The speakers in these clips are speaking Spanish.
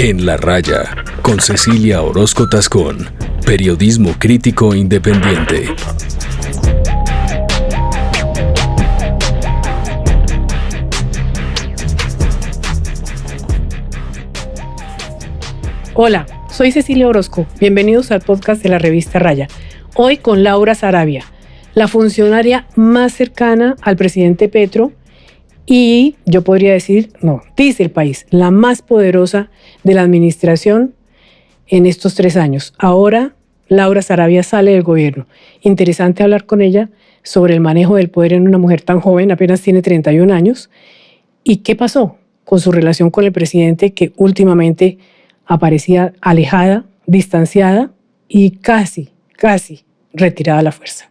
En la Raya, con Cecilia Orozco Tascón, periodismo crítico independiente. Hola, soy Cecilia Orozco. Bienvenidos al podcast de la revista Raya. Hoy con Laura Saravia, la funcionaria más cercana al presidente Petro y yo podría decir, dice el país, la más poderosa de la administración en estos 3 años. Ahora Laura Saravia sale del gobierno. Interesante hablar con ella sobre el manejo del poder en una mujer tan joven, apenas tiene 31 años, y qué pasó con su relación con el presidente que últimamente aparecía alejada, distanciada y casi retirada a la fuerza.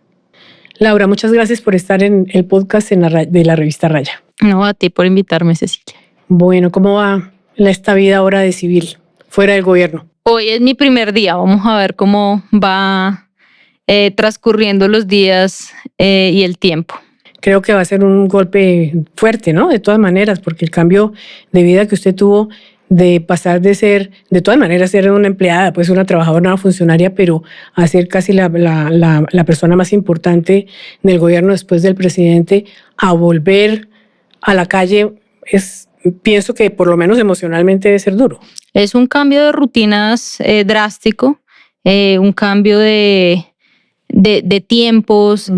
Laura, muchas gracias por estar en el podcast de la revista Raya. No, a ti por invitarme, Cecilia. Bueno, ¿cómo va esta vida ahora de civil, fuera del gobierno? Hoy es mi primer día, vamos a ver cómo va transcurriendo los días y el tiempo. Creo que va a ser un golpe fuerte, ¿no? De todas maneras, porque el cambio de vida que usted tuvo de pasar de ser, de todas maneras, ser una empleada, pues una trabajadora, una funcionaria, pero a ser casi la persona más importante del gobierno después del presidente, a volver a la calle, pienso que por lo menos emocionalmente debe ser duro. Es un cambio de rutinas drástico, un cambio de tiempos,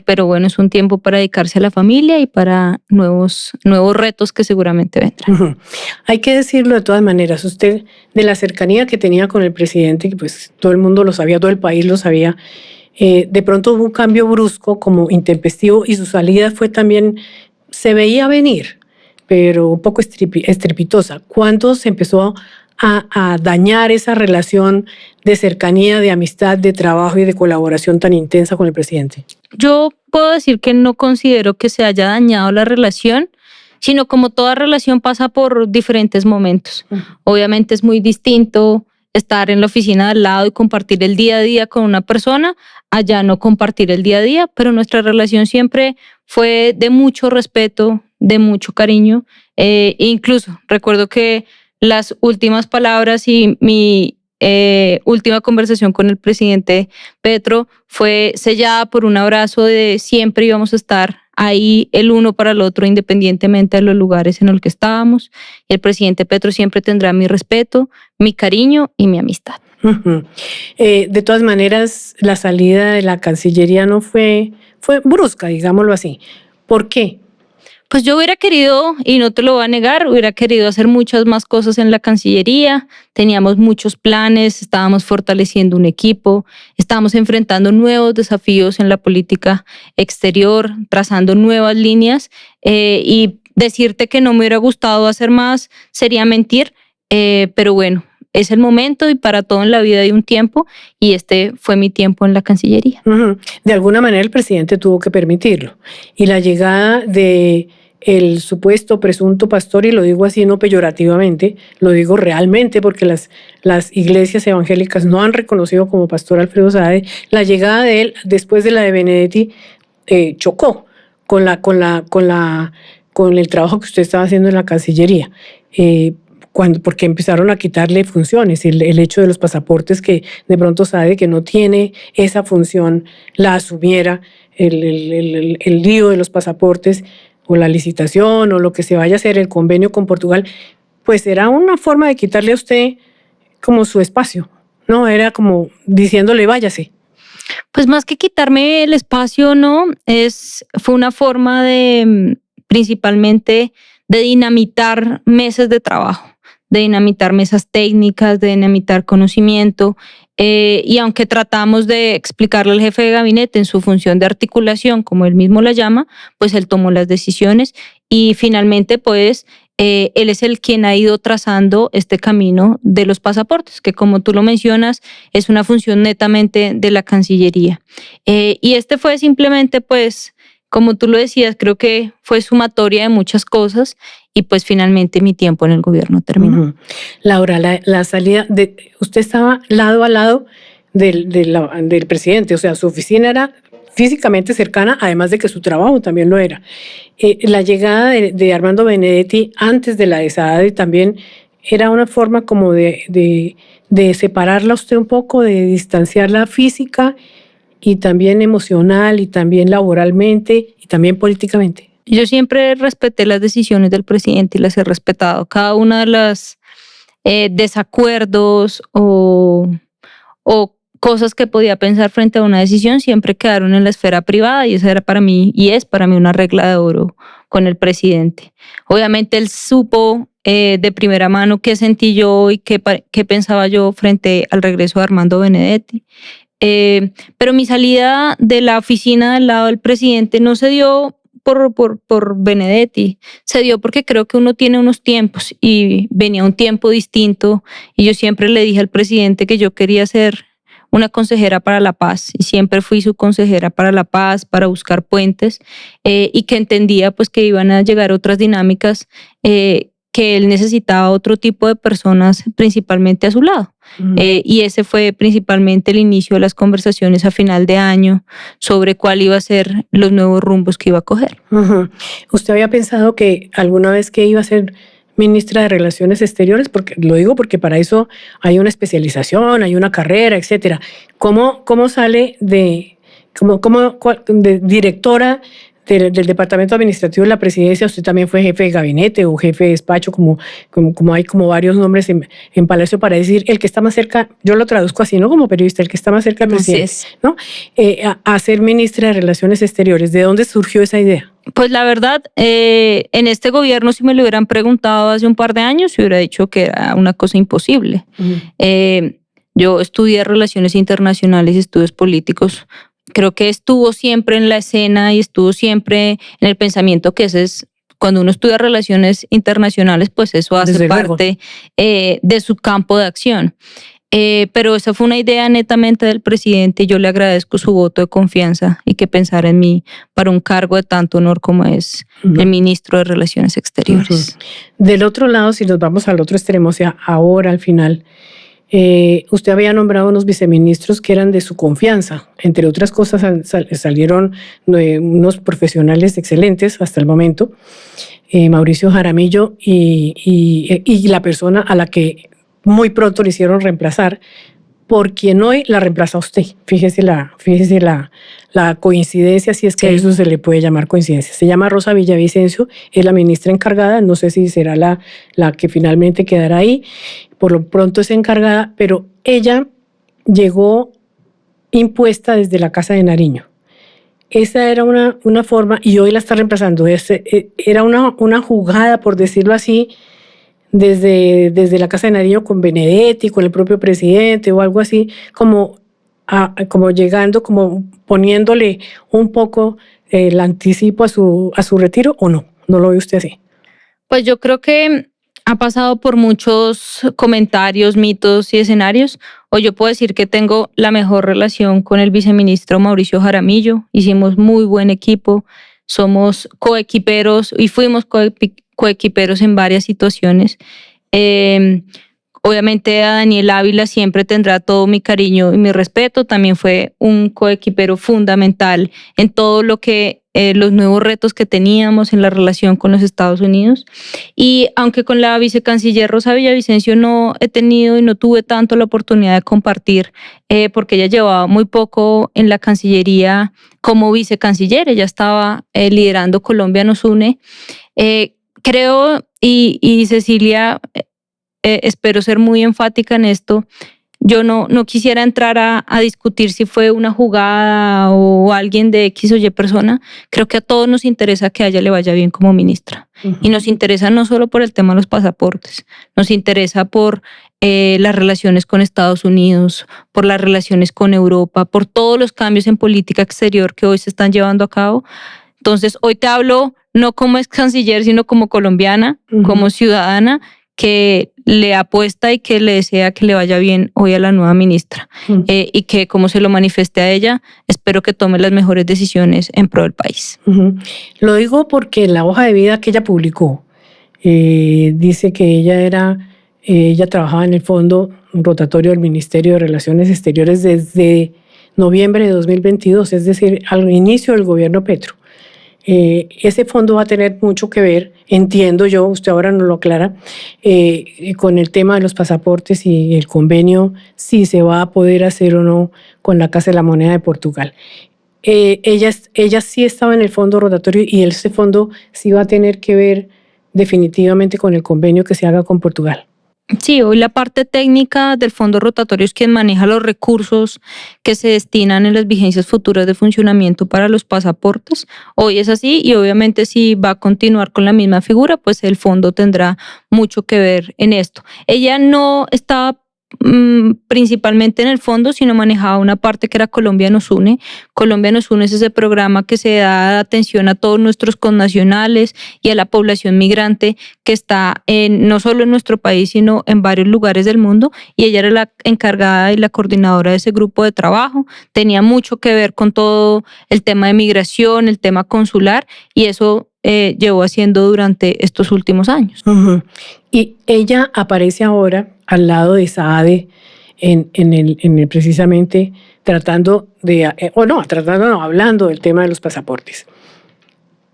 pero bueno, es un tiempo para dedicarse a la familia y para nuevos retos que seguramente vendrán. Hay que decirlo de todas maneras, usted de la cercanía que tenía con el presidente, que pues todo el mundo lo sabía, todo el país lo sabía, de pronto hubo un cambio brusco como intempestivo y su salida fue también, se veía venir, pero un poco estrepitosa. ¿Cuándo se empezó a dañar esa relación de cercanía, de amistad, de trabajo y de colaboración tan intensa con el presidente? Yo puedo decir que no considero que se haya dañado la relación, sino como toda relación pasa por diferentes momentos. Obviamente es muy distinto estar en la oficina de al lado y compartir el día a día con una persona, allá no compartir el día a día, pero nuestra relación siempre fue de mucho respeto, de mucho cariño. Incluso recuerdo que las últimas palabras y mi última conversación con el presidente Petro fue sellada por un abrazo de siempre íbamos a estar ahí el uno para el otro independientemente de los lugares en los que estábamos. El presidente Petro siempre tendrá mi respeto, mi cariño y mi amistad. De todas maneras, la salida de la Cancillería no fue brusca, digámoslo así. ¿Por qué? Pues yo hubiera querido, y no te lo voy a negar, hubiera querido hacer muchas más cosas en la Cancillería. Teníamos muchos planes, estábamos fortaleciendo un equipo, estábamos enfrentando nuevos desafíos en la política exterior, trazando nuevas líneas. Y decirte que no me hubiera gustado hacer más sería mentir, pero bueno, es el momento y para todo en la vida hay un tiempo y este fue mi tiempo en la Cancillería. De alguna manera el presidente tuvo que permitirlo. Y la llegada de el supuesto presunto pastor, y lo digo así no peyorativamente, lo digo realmente porque las iglesias evangélicas no han reconocido como pastor Alfredo Saade, la llegada de él después de la de Benedetti chocó con el trabajo que usted estaba haciendo en la Cancillería. Porque empezaron a quitarle funciones, el hecho de los pasaportes que de pronto Saade que no tiene esa función la asumiera, el lío de los pasaportes o la licitación o lo que se vaya a hacer, el convenio con Portugal, pues era una forma de quitarle a usted como su espacio, ¿no? Era como diciéndole váyase. Pues más que quitarme el espacio, ¿no? Fue una forma principalmente de dinamitar meses de trabajo, de dinamitar mesas técnicas, de dinamitar conocimiento. Y aunque tratamos de explicarle al jefe de gabinete en su función de articulación, como él mismo la llama, pues él tomó las decisiones y finalmente pues él es el quien ha ido trazando este camino de los pasaportes, que como tú lo mencionas, es una función netamente de la Cancillería. Y este fue simplemente pues, como tú lo decías, creo que fue sumatoria de muchas cosas y pues finalmente mi tiempo en el gobierno terminó. Laura, la salida, usted estaba lado a lado del presidente, o sea, su oficina era físicamente cercana, además de que su trabajo también lo era. La llegada de Armando Benedetti antes de la de Saade también era una forma como de separarla usted un poco, de distanciarla física y también emocional y también laboralmente y también políticamente. Yo siempre respeté las decisiones del presidente y las he respetado. Cada una de las desacuerdos o cosas que podía pensar frente a una decisión siempre quedaron en la esfera privada y esa era para mí y es para mí una regla de oro con el presidente. Obviamente él supo de primera mano qué sentí yo y qué pensaba yo frente al regreso de Armando Benedetti. Pero mi salida de la oficina del lado del presidente no se dio por Benedetti, se dio porque creo que uno tiene unos tiempos y venía un tiempo distinto y yo siempre le dije al presidente que yo quería ser una consejera para la paz y siempre fui su consejera para la paz, para buscar puentes y que entendía pues que iban a llegar otras dinámicas que él necesitaba otro tipo de personas principalmente a su lado. Y ese fue principalmente el inicio de las conversaciones a final de año sobre cuál iba a ser los nuevos rumbos que iba a coger. ¿Usted había pensado que alguna vez que iba a ser ministra de Relaciones Exteriores? Porque lo digo porque para eso hay una especialización, hay una carrera, etcétera. ¿Cómo sale de directora del Departamento Administrativo de la Presidencia? Usted también fue jefe de gabinete o jefe de despacho, como hay como varios nombres en Palacio para decir el que está más cerca, yo lo traduzco así, ¿no? Como periodista, el que está más cerca del presidente, ¿no? A ser ministra de Relaciones Exteriores. ¿De dónde surgió esa idea? Pues la verdad, en este gobierno, si me lo hubieran preguntado hace un par de años, se hubiera dicho que era una cosa imposible. Yo estudié Relaciones Internacionales y Estudios Políticos. Creo que estuvo siempre en la escena y estuvo siempre en el pensamiento que ese es, cuando uno estudia relaciones internacionales, pues eso hace parte de su campo de acción. Pero esa fue una idea netamente del presidente y yo le agradezco su voto de confianza y que pensara en mí para un cargo de tanto honor como es el ministro de Relaciones Exteriores. Del otro lado, si nos vamos al otro extremo, o sea, ahora al final, usted había nombrado unos viceministros que eran de su confianza. Entre otras cosas, salieron unos profesionales excelentes hasta el momento, Mauricio Jaramillo y la persona a la que muy pronto le hicieron reemplazar, por quien hoy la reemplaza a usted. Fíjese la coincidencia, si es que a eso se le puede llamar coincidencia. Se llama Rosa Villavicencio, es la ministra encargada, no sé si será la que finalmente quedará ahí, por lo pronto es encargada, pero ella llegó impuesta desde la Casa de Nariño. Esa era una forma, y hoy la está reemplazando. Era una jugada, por decirlo así, desde la Casa de Nariño con Benedetti, con el propio presidente o algo así, como llegando, como poniéndole un poco el anticipo a su retiro, ¿o no? ¿No lo ve usted así? Pues yo creo que ha pasado por muchos comentarios, mitos y escenarios. Hoy yo puedo decir que tengo la mejor relación con el viceministro Mauricio Jaramillo. Hicimos muy buen equipo, somos coequiperos y fuimos coequiperos en varias situaciones. Obviamente a Daniel Ávila siempre tendrá todo mi cariño y mi respeto. También fue un coequipero fundamental en todo lo que los nuevos retos que teníamos en la relación con los Estados Unidos. Y aunque con la vicecanciller Rosa Villavicencio no he tenido y no tuve tanto la oportunidad de compartir, porque ella llevaba muy poco en la Cancillería como vicecanciller, ella estaba liderando Colombia Nos Une. Creo, y Cecilia, espero ser muy enfática en esto, yo no quisiera entrar a discutir si fue una jugada o alguien de X o Y persona. Creo que a todos nos interesa que a ella le vaya bien como ministra. Y nos interesa no solo por el tema de los pasaportes, nos interesa por las relaciones con Estados Unidos, por las relaciones con Europa, por todos los cambios en política exterior que hoy se están llevando a cabo. Entonces, hoy te hablo no como ex canciller, sino como colombiana, como ciudadana, que le apuesta y que le desea que le vaya bien hoy a la nueva ministra y que, como se lo manifieste a ella, espero que tome las mejores decisiones en pro del país. Lo digo porque en la hoja de vida que ella publicó dice que ella trabajaba en el fondo rotatorio del Ministerio de Relaciones Exteriores desde noviembre de 2022, es decir, al inicio del gobierno Petro. ese fondo va a tener mucho que ver, entiendo yo, usted ahora nos lo aclara, con el tema de los pasaportes y el convenio, si se va a poder hacer o no con la Casa de la Moneda de Portugal. Ella sí estaba en el fondo rotatorio y ese fondo sí va a tener que ver definitivamente con el convenio que se haga con Portugal. Sí, hoy la parte técnica del fondo rotatorio es quien maneja los recursos que se destinan en las vigencias futuras de funcionamiento para los pasaportes. Hoy es así y obviamente si va a continuar con la misma figura, pues el fondo tendrá mucho que ver en esto. Ella no estaba principalmente en el fondo, sino manejaba una parte que era Colombia nos une. Colombia nos une es ese programa que se da atención a todos nuestros connacionales y a la población migrante que está no solo en nuestro país, sino en varios lugares del mundo, y ella era la encargada y la coordinadora de ese grupo de trabajo. Tenía mucho que ver con todo el tema de migración, el tema consular, y eso llevó haciendo durante estos últimos años. Uh-huh. Y ella aparece ahora al lado de Saade en el precisamente hablando del tema de los pasaportes.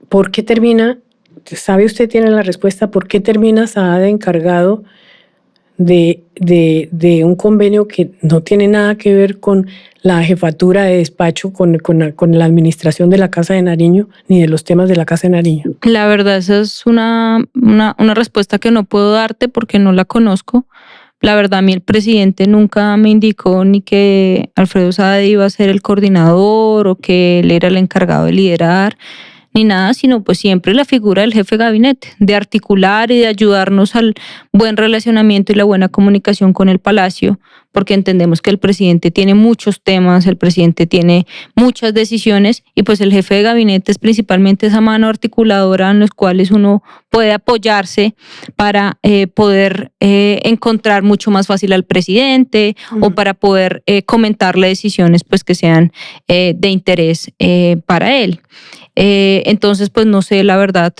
¿Por qué termina, sabe usted, tiene la respuesta, por qué termina Saade encargado de un convenio que no tiene nada que ver con la jefatura de despacho, con la administración de la Casa de Nariño, ni de los temas de la Casa de Nariño? La verdad, esa es una respuesta que no puedo darte porque no la conozco. La verdad, a mí el presidente nunca me indicó ni que Alfredo Saade iba a ser el coordinador o que él era el encargado de liderar, ni nada, sino pues siempre la figura del jefe de gabinete, de articular y de ayudarnos al buen relacionamiento y la buena comunicación con el Palacio, porque entendemos que el presidente tiene muchos temas, el presidente tiene muchas decisiones y pues el jefe de gabinete es principalmente esa mano articuladora en los cuales uno puede apoyarse para poder encontrar mucho más fácil al presidente o para poder comentarle decisiones pues que sean de interés para él. Entonces, pues no sé la verdad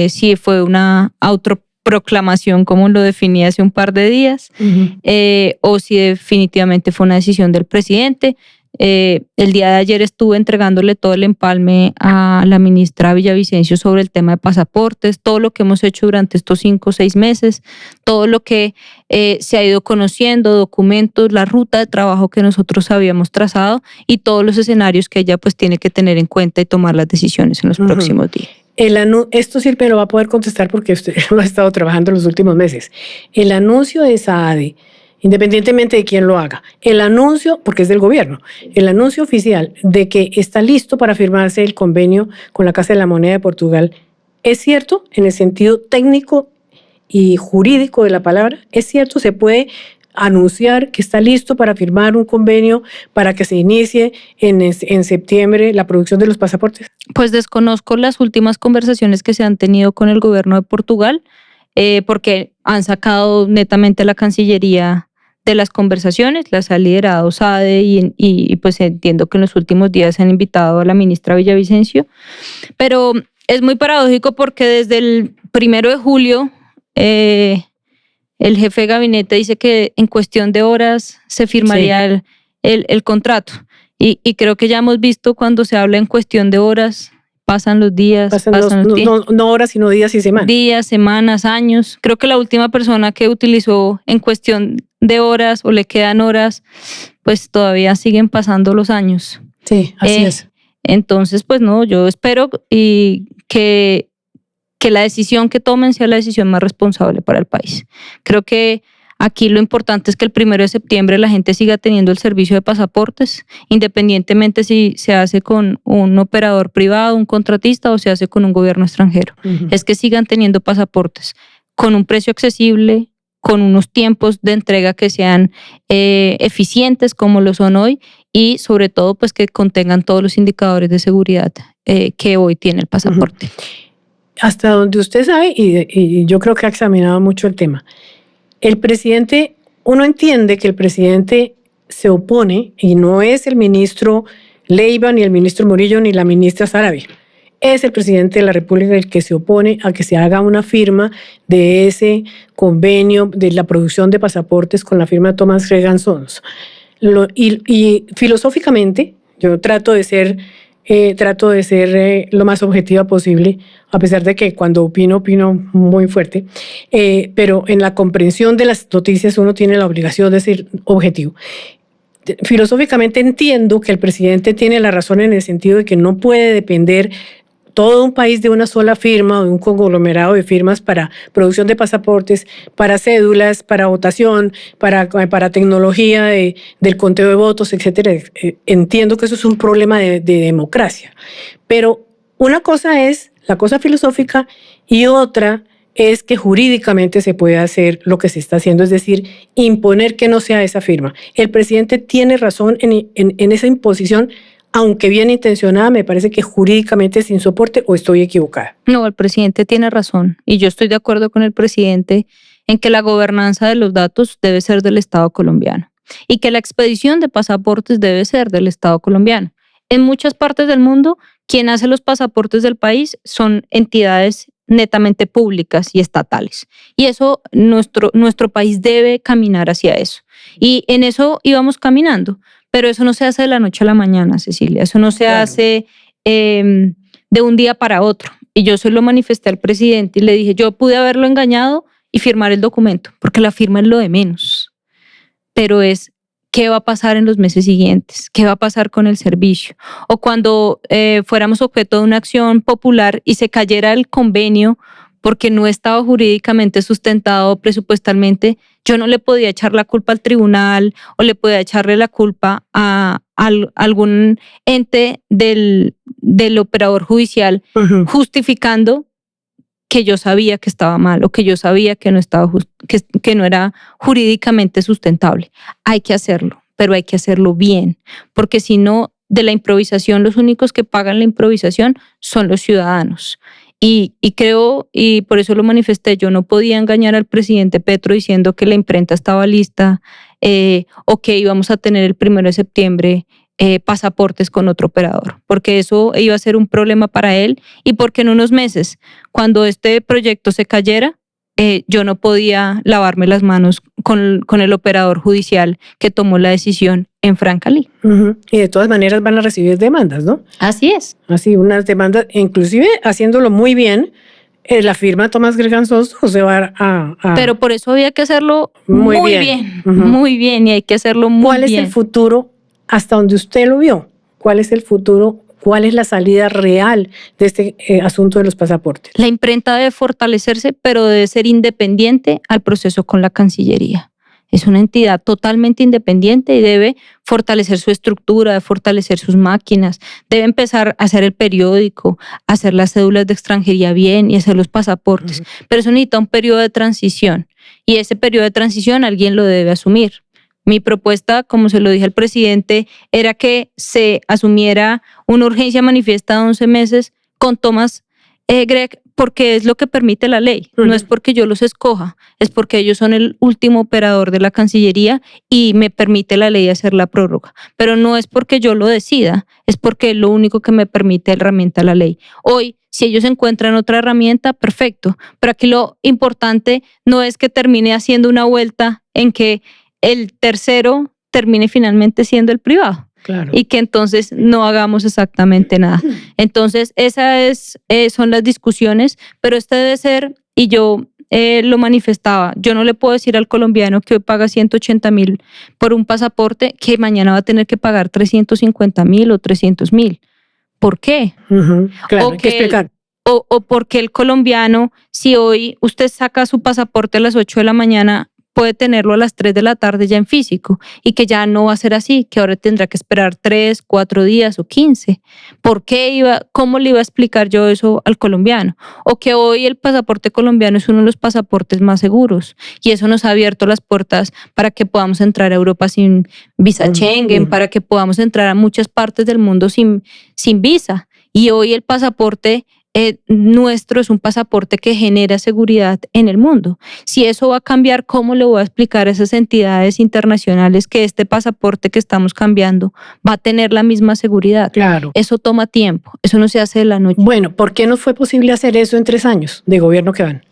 si fue una autoproclamación como lo definí hace un par de días, o si definitivamente fue una decisión del presidente. El día de ayer estuve entregándole todo el empalme a la ministra Villavicencio sobre el tema de pasaportes, todo lo que hemos hecho durante estos 5 o 6 meses, todo lo que se ha ido conociendo, documentos, la ruta de trabajo que nosotros habíamos trazado y todos los escenarios que ella pues tiene que tener en cuenta y tomar las decisiones en los próximos días. Esto sí me lo va a poder contestar porque usted lo ha estado trabajando en los últimos meses. El anuncio de Saade, independientemente de quién lo haga, el anuncio, porque es del gobierno, el anuncio oficial de que está listo para firmarse el convenio con la Casa de la Moneda de Portugal, ¿es cierto en el sentido técnico y jurídico de la palabra? ¿Es cierto? ¿Se puede anunciar que está listo para firmar un convenio para que se inicie en septiembre la producción de los pasaportes? Pues desconozco las últimas conversaciones que se han tenido con el gobierno de Portugal, porque han sacado netamente la Cancillería de las conversaciones, las ha liderado Saade y pues entiendo que en los últimos días se han invitado a la ministra Villavicencio, pero es muy paradójico porque desde el 1 de julio el jefe de gabinete dice que en cuestión de horas se firmaría el contrato y creo que ya hemos visto cuando se habla en cuestión de horas, pasan los días, no horas, sino días y semanas. Días, semanas, años. Creo que la última persona que utilizó en cuestión de horas o le quedan horas, pues todavía siguen pasando los años. Sí, así es. Entonces, pues no, yo espero que la decisión que tomen sea la decisión más responsable para el país. Creo que aquí lo importante es que el 1 de septiembre la gente siga teniendo el servicio de pasaportes, independientemente si se hace con un operador privado, un contratista o se hace con un gobierno extranjero. Es que sigan teniendo pasaportes con un precio accesible, con unos tiempos de entrega que sean eficientes como lo son hoy y sobre todo pues que contengan todos los indicadores de seguridad que hoy tiene el pasaporte. Hasta donde usted sabe, y yo creo que ha examinado mucho el tema, el presidente, uno entiende que el presidente se opone y no es el ministro Leiva, ni el ministro Murillo, ni la ministra Sarabia. Es el presidente de la República el que se opone a que se haga una firma de ese convenio de la producción de pasaportes con la firma de Thomas Regan Sons. Y filosóficamente, yo trato de ser trato de ser lo más objetiva posible, a pesar de que cuando opino muy fuerte, pero en la comprensión de las noticias uno tiene la obligación de ser objetivo. Filosóficamente entiendo que el presidente tiene la razón en el sentido de que no puede depender todo un país de una sola firma o de un conglomerado de firmas para producción de pasaportes, para cédulas, para votación, para tecnología del conteo de votos, etcétera. Entiendo que eso es un problema de democracia. Pero una cosa es la cosa filosófica y otra es que jurídicamente se puede hacer lo que se está haciendo, es decir, imponer que no sea esa firma. El presidente tiene razón en esa imposición, aunque bien intencionada, me parece que jurídicamente es sin soporte, ¿o estoy equivocada? No, el presidente tiene razón y yo estoy de acuerdo con el presidente en que la gobernanza de los datos debe ser del Estado colombiano y que la expedición de pasaportes debe ser del Estado colombiano. En muchas partes del mundo, quien hace los pasaportes del país son entidades netamente públicas y estatales. Y eso, nuestro país debe caminar hacia eso. Y en eso íbamos caminando, pero eso no se hace de la noche a la mañana, Cecilia. Eso no se hace de un día para otro. Y yo se lo manifesté al presidente y le dije, yo pude haberlo engañado y firmar el documento, porque la firma es lo de menos. Pero es qué va a pasar en los meses siguientes, qué va a pasar con el servicio. O cuando fuéramos objeto de una acción popular y se cayera el convenio porque no estaba jurídicamente sustentado presupuestalmente, yo no le podía echar la culpa al tribunal o le podía echarle la culpa a algún ente del operador judicial, justificando que yo sabía que estaba mal o que yo sabía que no estaba que no era jurídicamente sustentable. Hay que hacerlo, pero hay que hacerlo bien, porque si no, de la improvisación, los únicos que pagan la improvisación son los ciudadanos. Y creo, y por eso lo manifesté, yo no podía engañar al presidente Petro diciendo que la imprenta estaba lista o que íbamos a tener el 1 de septiembre pasaportes con otro operador, porque eso iba a ser un problema para él y porque en unos meses, cuando este proyecto se cayera, yo no podía lavarme las manos con el operador judicial que tomó la decisión en Francalí. Y de todas maneras van a recibir demandas, ¿no? Así es. Así, unas demandas, inclusive haciéndolo muy bien, la firma Tomás Greganzoso se va a... Pero por eso había que hacerlo muy bien. Muy bien, y hay que hacerlo muy bien. ¿Cuál es el futuro hasta donde usted lo vio? ¿Cuál es el futuro? ¿Cuál es la salida real de este asunto de los pasaportes? La imprenta debe fortalecerse, pero debe ser independiente al proceso con la Cancillería. Es una entidad totalmente independiente y debe fortalecer su estructura, debe fortalecer sus máquinas, debe empezar a hacer el periódico, hacer las cédulas de extranjería bien y hacer los pasaportes. Pero eso necesita un periodo de transición y ese periodo de transición alguien lo debe asumir. Mi propuesta, como se lo dije al presidente, era que se asumiera una urgencia manifiesta de 11 meses con Thomas Gregg, porque es lo que permite la ley. No es porque yo los escoja, es porque ellos son el último operador de la Cancillería y me permite la ley hacer la prórroga. Pero no es porque yo lo decida, es porque es lo único que me permite la herramienta la ley. Hoy, si ellos encuentran otra herramienta, perfecto. Pero aquí lo importante no es que termine haciendo una vuelta en que el tercero termine finalmente siendo el privado. Claro. Y que entonces no hagamos exactamente nada. Entonces, esas son las discusiones, pero este debe ser, y yo lo manifestaba, yo no le puedo decir al colombiano que hoy paga 180.000 por un pasaporte que mañana va a tener que pagar 350.000 o 300.000. ¿Por qué? Claro, hay que explicar. O porque el colombiano, si hoy usted saca su pasaporte a las 8 de la mañana, puede tenerlo a las 3 de la tarde ya en físico y que ya no va a ser así, que ahora tendrá que esperar 3, 4 días o 15. ¿Por qué cómo le iba a explicar yo eso al colombiano? O que hoy el pasaporte colombiano es uno de los pasaportes más seguros y eso nos ha abierto las puertas para que podamos entrar a Europa sin visa Schengen, para que podamos entrar a muchas partes del mundo sin visa. Y hoy el pasaporte nuestro es un pasaporte que genera seguridad en el mundo. Si eso va a cambiar, ¿cómo le voy a explicar a esas entidades internacionales que este pasaporte que estamos cambiando va a tener la misma seguridad? Claro. Eso toma tiempo, eso no se hace de la noche. Bueno, ¿por qué no fue posible hacer eso en 3 años de gobierno que van?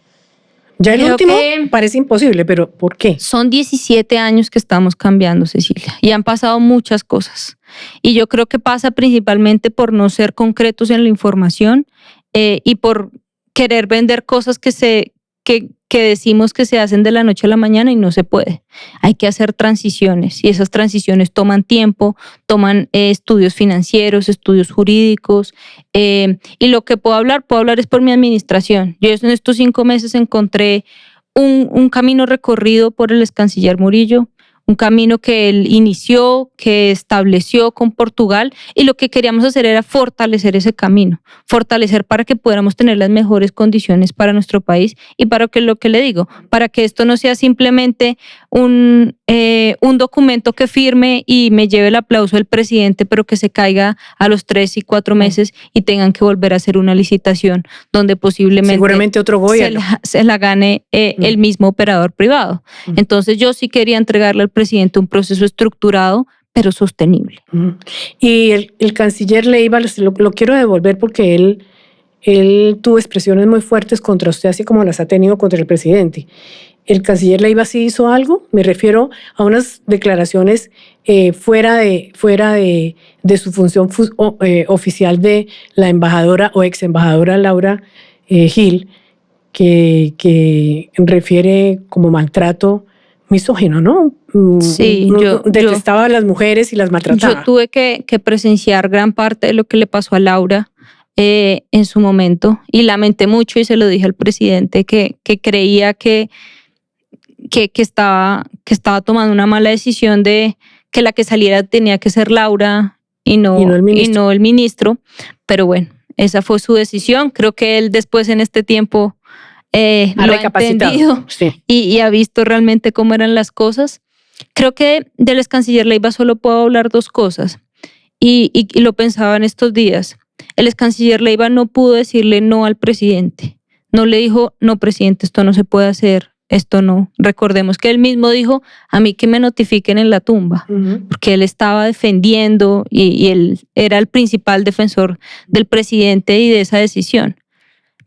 Ya el último parece imposible, pero ¿por qué? Son 17 años que estamos cambiando, Cecilia, y han pasado muchas cosas. Y yo creo que pasa principalmente por no ser concretos en la información y por querer vender cosas que decimos que se hacen de la noche a la mañana y no se puede. Hay que hacer transiciones y esas transiciones toman tiempo, toman estudios financieros, estudios jurídicos y lo que puedo hablar es por mi administración. Yo en estos 5 meses encontré un camino recorrido por el ex canciller Murillo, un camino que él inició, que estableció con Portugal, y lo que queríamos hacer era fortalecer ese camino, fortalecer para que pudiéramos tener las mejores condiciones para nuestro país y para que lo que le digo, para que esto no sea simplemente un documento que firme y me lleve el aplauso del presidente, pero que se caiga a los 3 y 4 meses y tengan que volver a hacer una licitación donde posiblemente seguramente otro gobierno se la gane el mismo operador privado. Entonces yo sí quería entregarle al presidente un proceso estructurado pero sostenible. Y el canciller Leiva, lo quiero devolver porque él tuvo expresiones muy fuertes contra usted, así como las ha tenido contra el presidente. ¿El canciller Leiva sí hizo algo? Me refiero a unas declaraciones fuera de su función oficial de la embajadora o ex embajadora Laura Gil, que refiere como maltrato misógino, ¿no? Sí, detestaba a las mujeres y las maltrataba. Yo tuve que presenciar gran parte de lo que le pasó a Laura en su momento y lamenté mucho y se lo dije al presidente que creía que estaba tomando una mala decisión de que la que saliera tenía que ser Laura y no el ministro. Pero bueno, esa fue su decisión. Creo que él después en este tiempo lo ha entendido y ha visto realmente cómo eran las cosas. Creo que del ex canciller Leiva solo puedo hablar 2 cosas y lo pensaba en estos días. El ex canciller Leiva no pudo decirle no al presidente. No le dijo, no, presidente, esto no se puede hacer, esto no. Recordemos que él mismo dijo, a mí que me notifiquen en la tumba, porque él estaba defendiendo y él era el principal defensor del presidente y de esa decisión.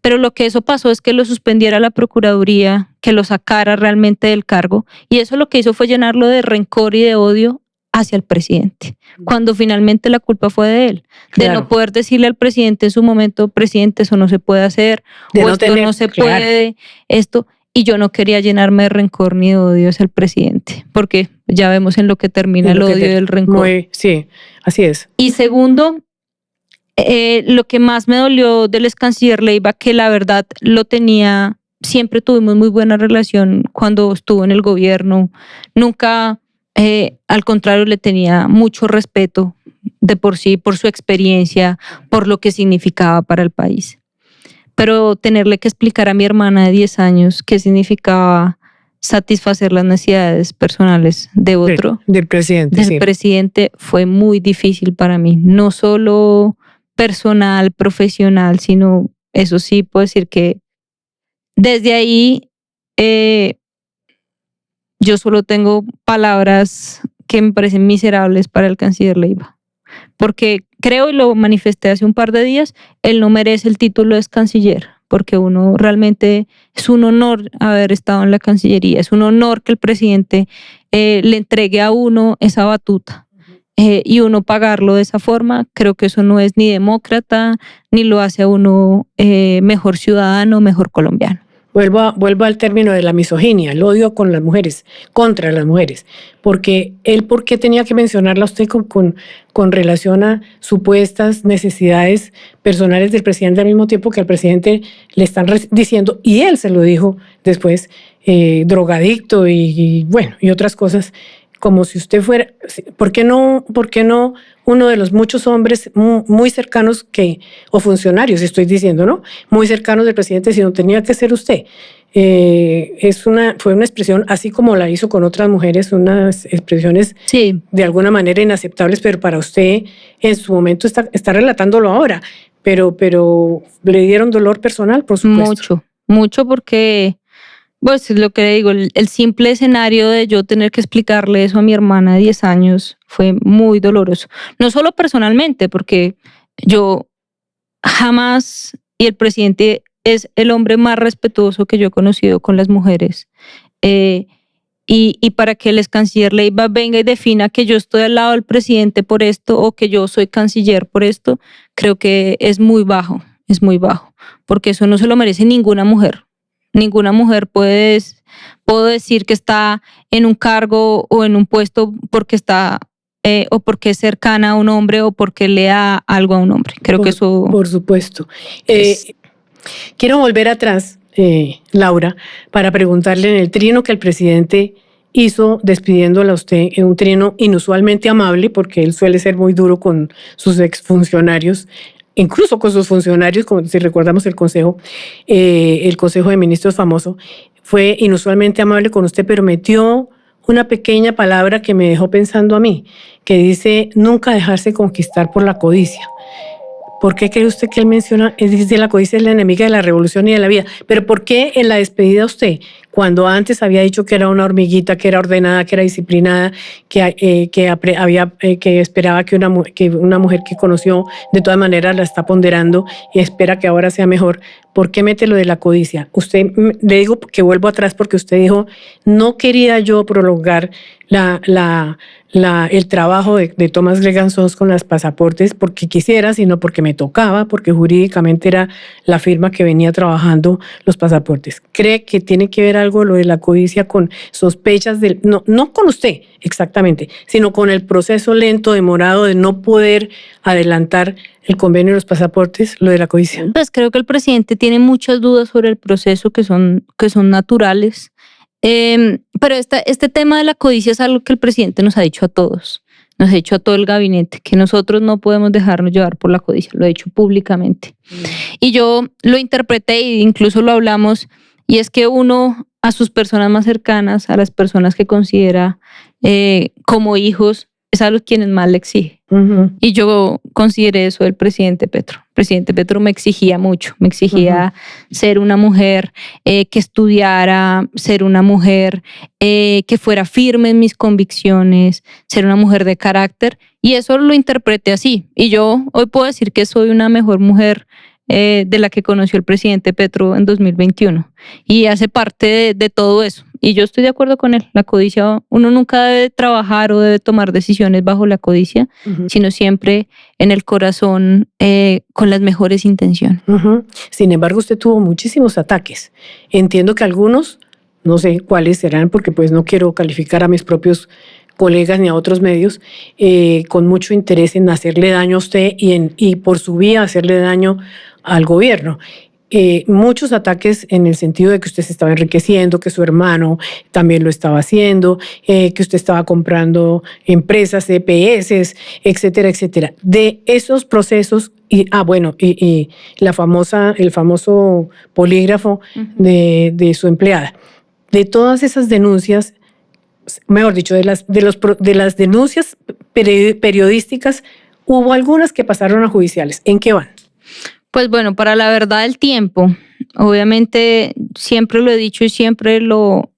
Pero lo que eso pasó es que lo suspendiera la Procuraduría, que lo sacara realmente del cargo, y eso lo que hizo fue llenarlo de rencor y de odio hacia el presidente, cuando finalmente la culpa fue de él, de no poder decirle al presidente en su momento, presidente, eso no se puede hacer, o esto no se puede, esto, y yo no quería llenarme de rencor ni de odio hacia el presidente, porque ya vemos en lo que termina el odio y el rencor. Sí, así es. Y segundo, lo que más me dolió del ex canciller Leiva, que la verdad lo tenía, siempre tuvimos muy buena relación cuando estuvo en el gobierno, nunca, al contrario, le tenía mucho respeto de por sí, por su experiencia, por lo que significaba para el país. Pero tenerle que explicar a mi hermana de 10 años qué significaba satisfacer las necesidades personales de otro, del presidente fue muy difícil para mí, no solo personal, profesional, sino eso sí puedo decir que desde ahí yo solo tengo palabras que me parecen miserables para el canciller Leiva, porque creo, y lo manifesté hace un par de días, él no merece el título de ex canciller, porque uno realmente es un honor haber estado en la Cancillería, es un honor que el presidente le entregue a uno esa batuta. Y uno pagarlo de esa forma, creo que eso no es ni demócrata, ni lo hace a uno mejor ciudadano, mejor colombiano. Vuelvo al término de la misoginia, el odio con las mujeres, contra las mujeres, porque ¿por qué tenía que mencionarla usted con relación a supuestas necesidades personales del presidente al mismo tiempo que al presidente le están diciendo, y él se lo dijo después, drogadicto y otras cosas, como si usted fuera, ¿por qué no uno de los muchos hombres muy cercanos o funcionarios, estoy diciendo, ¿no? Muy cercanos del presidente, sino tenía que ser usted? Fue una expresión, así como la hizo con otras mujeres, unas expresiones de alguna manera inaceptables, pero para usted en su momento está relatándolo ahora, pero le dieron dolor personal, por supuesto. Mucho porque... Pues es lo que le digo, el simple escenario de yo tener que explicarle eso a mi hermana de 10 años fue muy doloroso. No solo personalmente, porque yo jamás, y el presidente es el hombre más respetuoso que yo he conocido con las mujeres, y para que el ex canciller Leiva venga y defina que yo estoy al lado del presidente por esto o que yo soy canciller por esto, creo que es muy bajo, porque eso no se lo merece ninguna mujer. Ninguna mujer puedo decir que está en un cargo o en un puesto porque está o porque es cercana a un hombre o porque le da algo a un hombre. Creo que eso... Por supuesto. Quiero volver atrás, Laura, para preguntarle en el trino que el presidente hizo despidiéndola a usted, en un trino inusualmente amable, porque él suele ser muy duro con sus exfuncionarios, incluso con sus funcionarios, como si recordamos el Consejo de Ministros famoso, fue inusualmente amable con usted, pero metió una pequeña palabra que me dejó pensando a mí, que dice, nunca dejarse conquistar por la codicia. ¿Por qué cree usted que él menciona, dice, la codicia es la enemiga de la revolución y de la vida? Pero ¿por qué en la despedida usted, cuando antes había dicho que era una hormiguita, que era ordenada, que era disciplinada, que esperaba que una mujer que conoció de todas maneras la está ponderando y espera que ahora sea mejor? ¿Por qué mete lo de la codicia? Usted, le digo que vuelvo atrás porque usted dijo, no quería yo prolongar el trabajo de Thomas Gregan Sons con los pasaportes porque quisiera, sino porque me tocaba, porque jurídicamente era la firma que venía trabajando los pasaportes. ¿Cree que tiene que ver algo lo de la codicia con sospechas no con usted exactamente, sino con el proceso lento, demorado de no poder adelantar el convenio de los pasaportes, lo de la codicia? Pues creo que el presidente tiene muchas dudas sobre el proceso que son naturales. Pero este tema de la codicia es algo que el presidente nos ha dicho a todos, nos ha dicho a todo el gabinete, que nosotros no podemos dejarnos llevar por la codicia, lo ha dicho públicamente. Y yo lo interpreté e incluso lo hablamos, y es que uno a sus personas más cercanas, a las personas que considera como hijos, es a los quienes más le exige. Uh-huh. Y yo consideré eso del presidente Petro. El presidente Petro me exigía mucho, me exigía ser una mujer que estudiara, ser una mujer que fuera firme en mis convicciones, ser una mujer de carácter, y eso lo interpreté así. Y yo hoy puedo decir que soy una mejor mujer de la que conoció el presidente Petro en 2021, y hace parte de todo eso. Y yo estoy de acuerdo con él. La codicia, uno nunca debe trabajar o debe tomar decisiones bajo la codicia, sino siempre en el corazón, con las mejores intenciones. Sin embargo, usted tuvo muchísimos ataques. Entiendo que algunos, no sé cuáles serán, porque pues no quiero calificar a mis propios colegas ni a otros medios, con mucho interés en hacerle daño a usted y por su vía hacerle daño al gobierno. Muchos ataques en el sentido de que usted se estaba enriqueciendo, que su hermano también lo estaba haciendo, que usted estaba comprando empresas, EPS, etcétera, etcétera. De esos procesos, y el famoso polígrafo de su empleada. De todas esas denuncias, mejor dicho, de las denuncias periodísticas, hubo algunas que pasaron a judiciales. ¿En qué van? Pues bueno, para la verdad del tiempo, obviamente siempre lo he dicho y siempre lo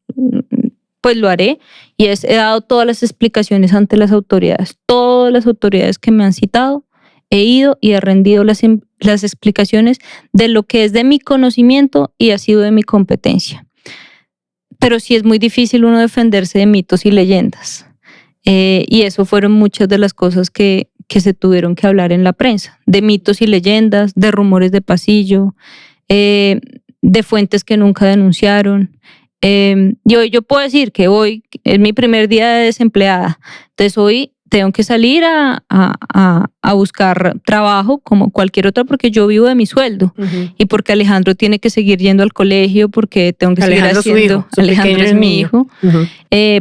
haré, y he dado todas las explicaciones ante las autoridades. Todas las autoridades que me han citado, he ido y he rendido las explicaciones de lo que es de mi conocimiento y ha sido de mi competencia. Pero sí es muy difícil uno defenderse de mitos y leyendas. Y eso fueron muchas de las cosas que se tuvieron que hablar en la prensa, de mitos y leyendas, de rumores de pasillo, de fuentes que nunca denunciaron. Yo puedo decir que hoy es mi primer día de desempleada, entonces hoy tengo que salir a buscar trabajo como cualquier otra, porque yo vivo de mi sueldo, y porque Alejandro tiene que seguir yendo al colegio, porque tengo que seguir haciendo... Alejandro es mi hijo,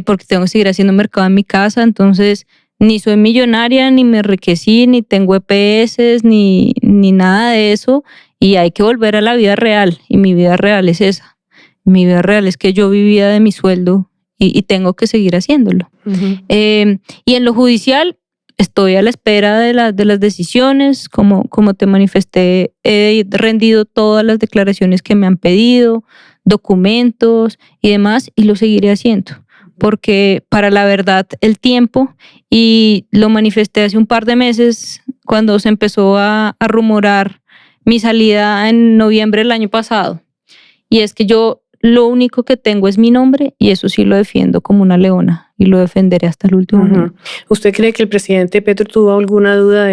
porque tengo que seguir haciendo mercado en mi casa. Entonces ni soy millonaria, ni me enriquecí, ni tengo EPS, ni nada de eso, y hay que volver a la vida real, y mi vida real es esa. Mi vida real es que yo vivía de mi sueldo y tengo que seguir haciéndolo. Y en lo judicial estoy a la espera de las decisiones. Como te manifesté, he rendido todas las declaraciones que me han pedido, documentos y demás, y lo seguiré haciendo. Porque para la verdad el tiempo, y lo manifesté hace un par de meses cuando se empezó a rumorar mi salida en noviembre del año pasado, y es que yo lo único que tengo es mi nombre y eso sí lo defiendo como una leona y lo defenderé hasta el último minuto. ¿Usted cree que el presidente Petro tuvo alguna duda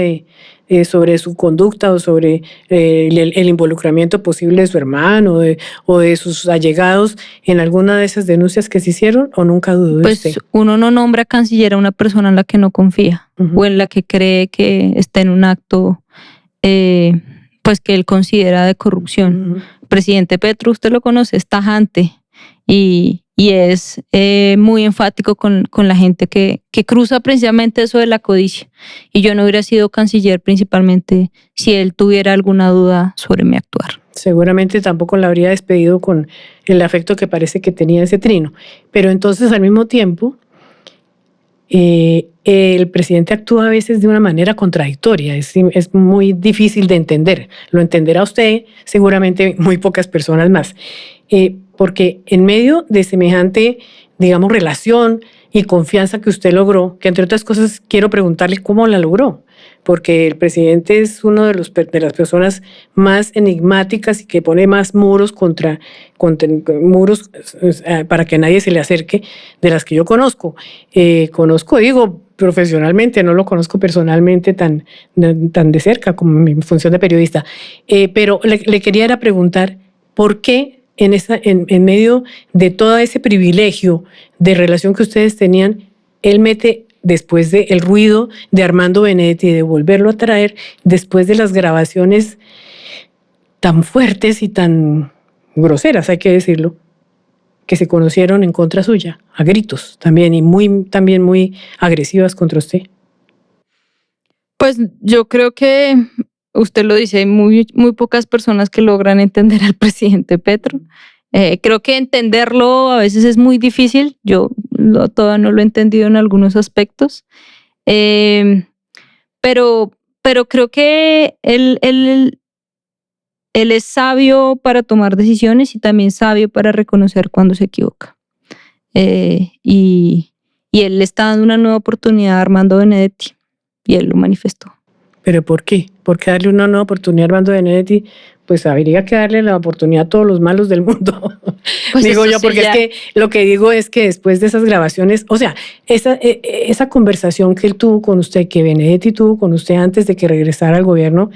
sobre su conducta o sobre el involucramiento posible de su hermano o de sus allegados en alguna de esas denuncias que se hicieron, o nunca dudó de usted? Pues uno no nombra canciller a una persona en la que no confía o en la que cree que está en un acto pues que él considera de corrupción. Presidente Petro, usted lo conoce, es tajante y es muy enfático con la gente que cruza precisamente eso de la codicia. Y yo no hubiera sido canciller principalmente si él tuviera alguna duda sobre mi actuar. Seguramente tampoco la habría despedido con el afecto que parece que tenía ese trino. Pero entonces, al mismo tiempo, el presidente actúa a veces de una manera contradictoria. Es muy difícil de entender. Lo entenderá usted, seguramente muy pocas personas más. Porque en medio de semejante, digamos, relación y confianza que usted logró, que entre otras cosas quiero preguntarle cómo la logró, porque el presidente es uno de las personas más enigmáticas y que pone más muros contra muros para que nadie se le acerque, de las que yo conozco. Digo profesionalmente, no lo conozco personalmente tan de cerca como mi función de periodista, pero le quería preguntar por qué en medio de todo ese privilegio de relación que ustedes tenían, él mete, después del ruido de Armando Benedetti, de volverlo a traer, después de las grabaciones tan fuertes y tan groseras, hay que decirlo, que se conocieron en contra suya, a gritos también, y también muy agresivas contra usted. Pues yo creo que usted lo dice, hay muy pocas personas que logran entender al presidente Petro. Creo que entenderlo a veces es muy difícil. Yo todavía no lo he entendido en algunos aspectos. Pero creo que él es sabio para tomar decisiones y también sabio para reconocer cuando se equivoca. Y él le está dando una nueva oportunidad a Armando Benedetti y él lo manifestó. ¿Pero por qué? ¿Por qué darle una nueva oportunidad a Armando Benedetti? Pues habría que darle la oportunidad a todos los malos del mundo. Pues digo yo, sí, porque ya. es que lo que digo es que después de esas grabaciones, o sea, esa conversación que él tuvo con usted, que Benedetti tuvo con usted antes de que regresara al gobierno,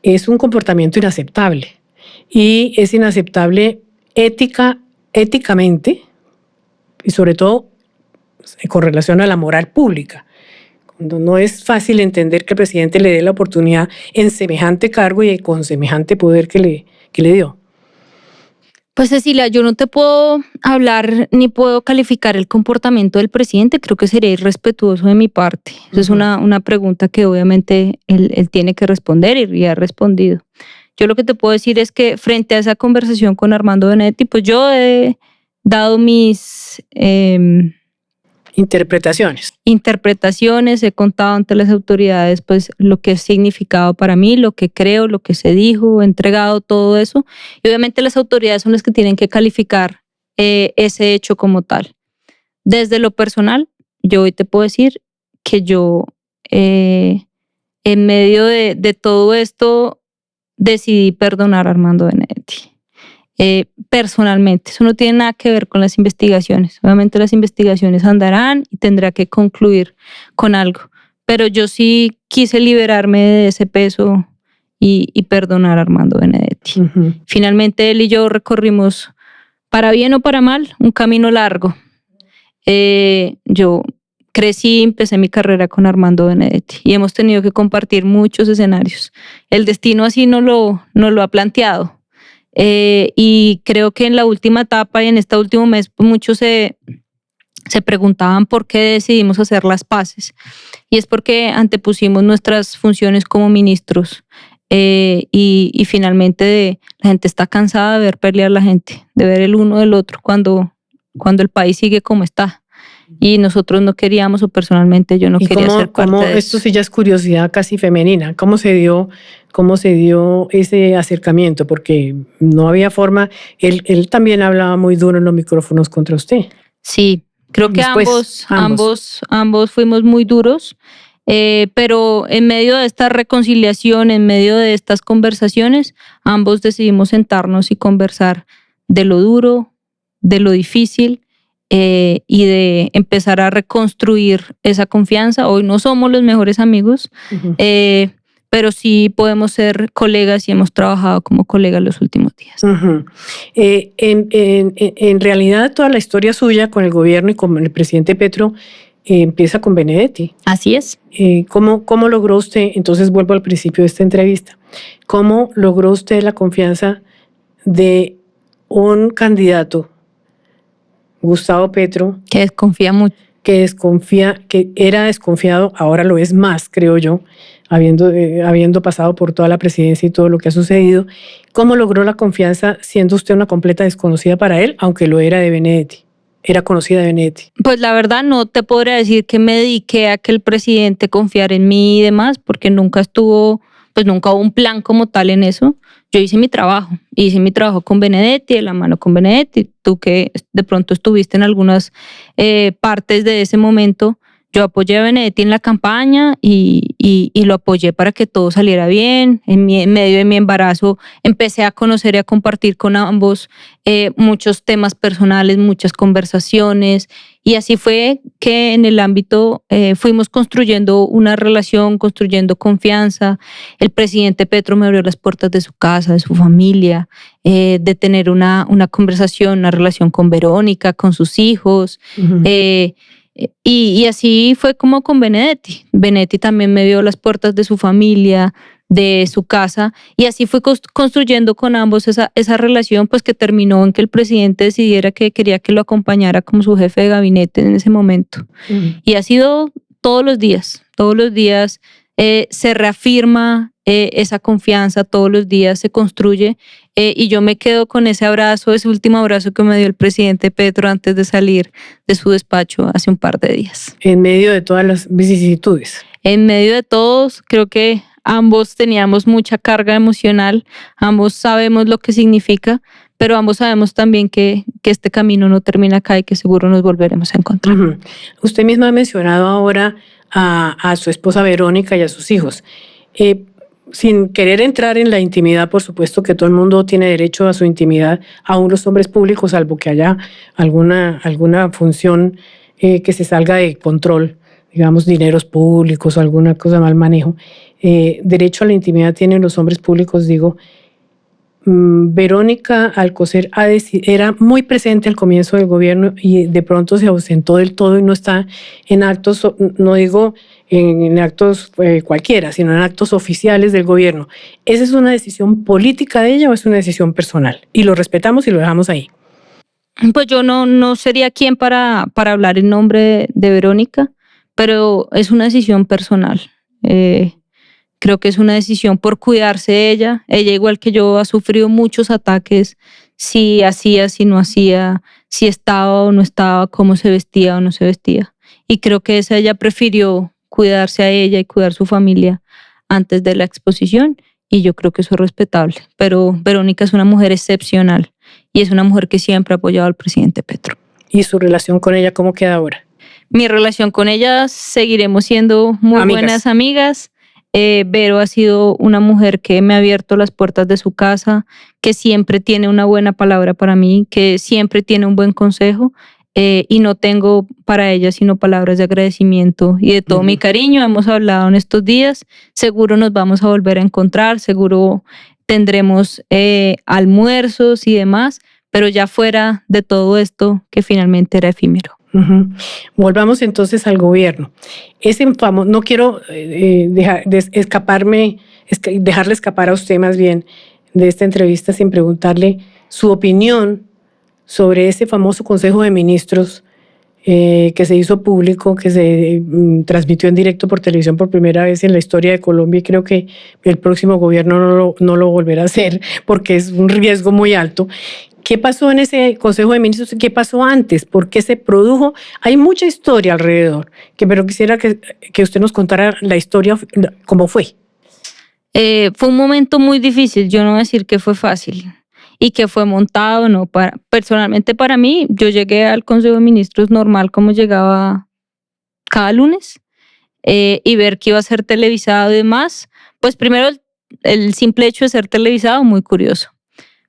es un comportamiento inaceptable. Y es inaceptable éticamente, y sobre todo con relación a la moral pública. No es fácil entender que el presidente le dé la oportunidad en semejante cargo y con semejante poder que le dio. Pues Cecilia, yo no te puedo hablar ni puedo calificar el comportamiento del presidente. Creo que sería irrespetuoso de mi parte. Esa es una pregunta que obviamente él tiene que responder y ha respondido. Yo lo que te puedo decir es que frente a esa conversación con Armando Benedetti, pues yo he dado mis interpretaciones, he contado ante las autoridades pues lo que ha significado para mí, lo que creo, lo que se dijo, he entregado todo eso y obviamente las autoridades son las que tienen que calificar ese hecho como tal. Desde lo personal, yo hoy te puedo decir que yo en medio de todo esto decidí perdonar a Armando Benedetti. Personalmente, eso no tiene nada que ver con las investigaciones. Obviamente las investigaciones andarán y tendrá que concluir con algo, pero yo sí quise liberarme de ese peso y perdonar a Armando Benedetti. Finalmente él y yo recorrimos, para bien o para mal, un camino largo. Yo crecí, empecé mi carrera con Armando Benedetti y hemos tenido que compartir muchos escenarios. El destino así no lo ha planteado. Y creo que en la última etapa y en este último mes pues muchos se preguntaban por qué decidimos hacer las paces y es porque antepusimos nuestras funciones como ministros y finalmente la gente está cansada de ver pelear a la gente, de ver el uno del otro cuando el país sigue como está y nosotros no queríamos o personalmente yo no quería ser parte de eso. Esto sí ya es curiosidad casi femenina. ¿Cómo se dio ese acercamiento? Porque no había forma. Él también hablaba muy duro en los micrófonos contra usted. Sí, creo que ambos fuimos muy duros, pero en medio de esta reconciliación, en medio de estas conversaciones, ambos decidimos sentarnos y conversar de lo duro, de lo difícil y de empezar a reconstruir esa confianza. Hoy no somos los mejores amigos, pero sí podemos ser colegas y hemos trabajado como colegas los últimos días. En realidad, toda la historia suya con el gobierno y con el presidente Petro empieza con Benedetti. Así es. ¿Cómo logró usted, entonces vuelvo al principio de esta entrevista, cómo logró usted la confianza de un candidato, Gustavo Petro, que desconfía mucho, que era desconfiado, ahora lo es más, creo yo, habiendo pasado por toda la presidencia y todo lo que ha sucedido? ¿Cómo logró la confianza siendo usted una completa desconocida para él, aunque lo era de Benedetti? Era conocida de Benedetti. Pues la verdad no te podría decir que me dediqué a que el presidente confiara en mí y demás, porque nunca hubo un plan como tal en eso. Yo hice mi trabajo con Benedetti, de la mano con Benedetti. Tú que de pronto estuviste en algunas partes de ese momento, yo apoyé a Benedetti en la campaña y lo apoyé para que todo saliera bien. En medio de mi embarazo empecé a conocer y a compartir con ambos muchos temas personales, muchas conversaciones. Y así fue que en el ámbito fuimos construyendo una relación, construyendo confianza. El presidente Petro me abrió las puertas de su casa, de su familia, de tener una conversación, una relación con Verónica, con sus hijos. Y así fue como con Benedetti. Benedetti también me dio las puertas de su familia, de su casa, y así fue construyendo con ambos esa relación, pues que terminó en que el presidente decidiera que quería que lo acompañara como su jefe de gabinete en ese momento. Y ha sido todos los días se reafirma esa confianza, todos los días se construye, y yo me quedo con ese abrazo, ese último abrazo que me dio el presidente Petro antes de salir de su despacho hace un par de días. En medio de todas las vicisitudes. En medio de todos, creo que ambos teníamos mucha carga emocional, ambos sabemos lo que significa, pero ambos sabemos también que este camino no termina acá y que seguro nos volveremos a encontrar. Usted misma ha mencionado ahora a su esposa Verónica y a sus hijos. Sin querer entrar en la intimidad, por supuesto que todo el mundo tiene derecho a su intimidad, aún los hombres públicos, salvo que haya alguna función que se salga de control, digamos dineros públicos o alguna cosa mal manejo. Derecho a la intimidad tienen los hombres públicos, digo. Verónica Alcocer era muy presente al comienzo del gobierno y de pronto se ausentó del todo y no está en actos, no digo en actos cualquiera, sino en actos oficiales del gobierno. ¿Esa es una decisión política de ella o es una decisión personal? Y lo respetamos y lo dejamos ahí. Pues yo no sería quien para hablar en nombre de Verónica, pero es una decisión personal. Creo que es una decisión por cuidarse de ella. Ella, igual que yo, ha sufrido muchos ataques, si hacía, si no hacía, si estaba o no estaba, cómo se vestía o no se vestía. Y creo que ella prefirió cuidarse a ella y cuidar su familia antes de la exposición, y yo creo que eso es respetable. Pero Verónica es una mujer excepcional y es una mujer que siempre ha apoyado al presidente Petro. ¿Y su relación con ella cómo queda ahora? Mi relación con ella, seguiremos siendo muy buenas amigas. Vero ha sido una mujer que me ha abierto las puertas de su casa, que siempre tiene una buena palabra para mí, que siempre tiene un buen consejo, y no tengo para ella sino palabras de agradecimiento y de todo mi cariño. Hemos hablado en estos días, seguro nos vamos a volver a encontrar, seguro tendremos almuerzos y demás, pero ya fuera de todo esto que finalmente era efímero. Volvamos entonces al gobierno. No quiero dejarle escapar a usted más bien de esta entrevista sin preguntarle su opinión sobre ese famoso Consejo de Ministros que se hizo público, que se transmitió en directo por televisión por primera vez en la historia de Colombia, y creo que el próximo gobierno no lo volverá a hacer porque es un riesgo muy alto. ¿Qué pasó en ese Consejo de Ministros? ¿Qué pasó antes? ¿Por qué se produjo? Hay mucha historia alrededor, pero quisiera que usted nos contara la historia, cómo fue. Fue un momento muy difícil, yo no voy a decir que fue fácil y que fue montado, no. Personalmente para mí, yo llegué al Consejo de Ministros normal como llegaba cada lunes, y ver que iba a ser televisado y demás, pues primero el simple hecho de ser televisado, muy curioso.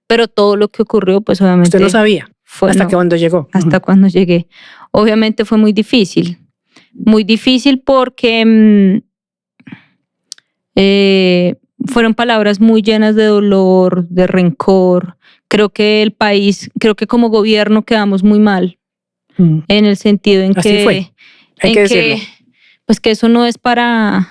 pero todo lo que ocurrió, pues obviamente... Usted no sabía, hasta que cuando llegó. Hasta cuando llegué. Obviamente fue muy difícil porque fueron palabras muy llenas de dolor, de rencor. Creo que como gobierno quedamos muy mal, en el sentido en Así que... fue, hay que decirlo. Pues que eso no es para...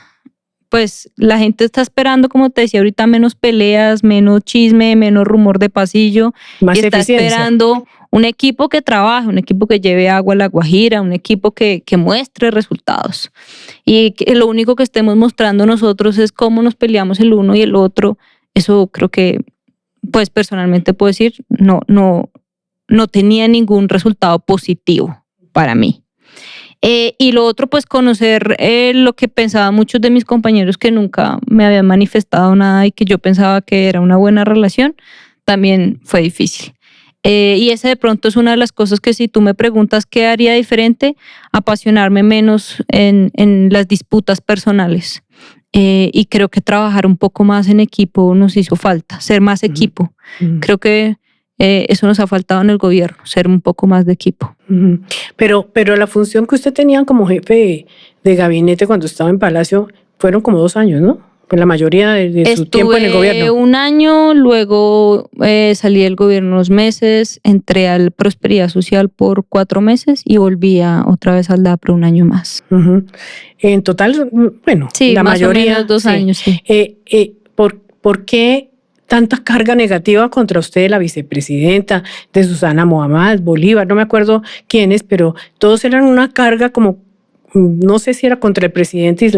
Pues la gente está esperando, como te decía ahorita, menos peleas, menos chisme, menos rumor de pasillo. Más y está eficiencia. esperando un equipo que trabaje, un equipo que lleve agua a la Guajira, un equipo que muestre resultados. Y que lo único que estemos mostrando nosotros es cómo nos peleamos el uno y el otro. Eso creo que, pues personalmente puedo decir, no tenía ningún resultado positivo para mí. Y lo otro, pues conocer lo que pensaban muchos de mis compañeros que nunca me habían manifestado nada y que yo pensaba que era una buena relación, también fue difícil. Y esa de pronto es una de las cosas que, si tú me preguntas qué haría diferente, apasionarme menos en las disputas personales. Y creo que trabajar un poco más en equipo nos hizo falta, ser más equipo. Creo que eso nos ha faltado en el gobierno, ser un poco más de equipo. Pero la función que usted tenía como jefe de gabinete cuando estaba en Palacio fueron como 2 años, ¿no? Pues la mayoría de su tiempo en el gobierno. Estuve 1 año, luego salí del gobierno unos meses, entré al Prosperidad Social por 4 meses y volví otra vez al DAPRE 1 año más. En total, bueno, sí, la más mayoría. O menos 2 años, sí. ¿Por qué tanta carga negativa contra usted, la vicepresidenta, de Susana Mohamed, Bolívar, no me acuerdo quiénes, pero todos eran una carga como, no sé si era contra el presidente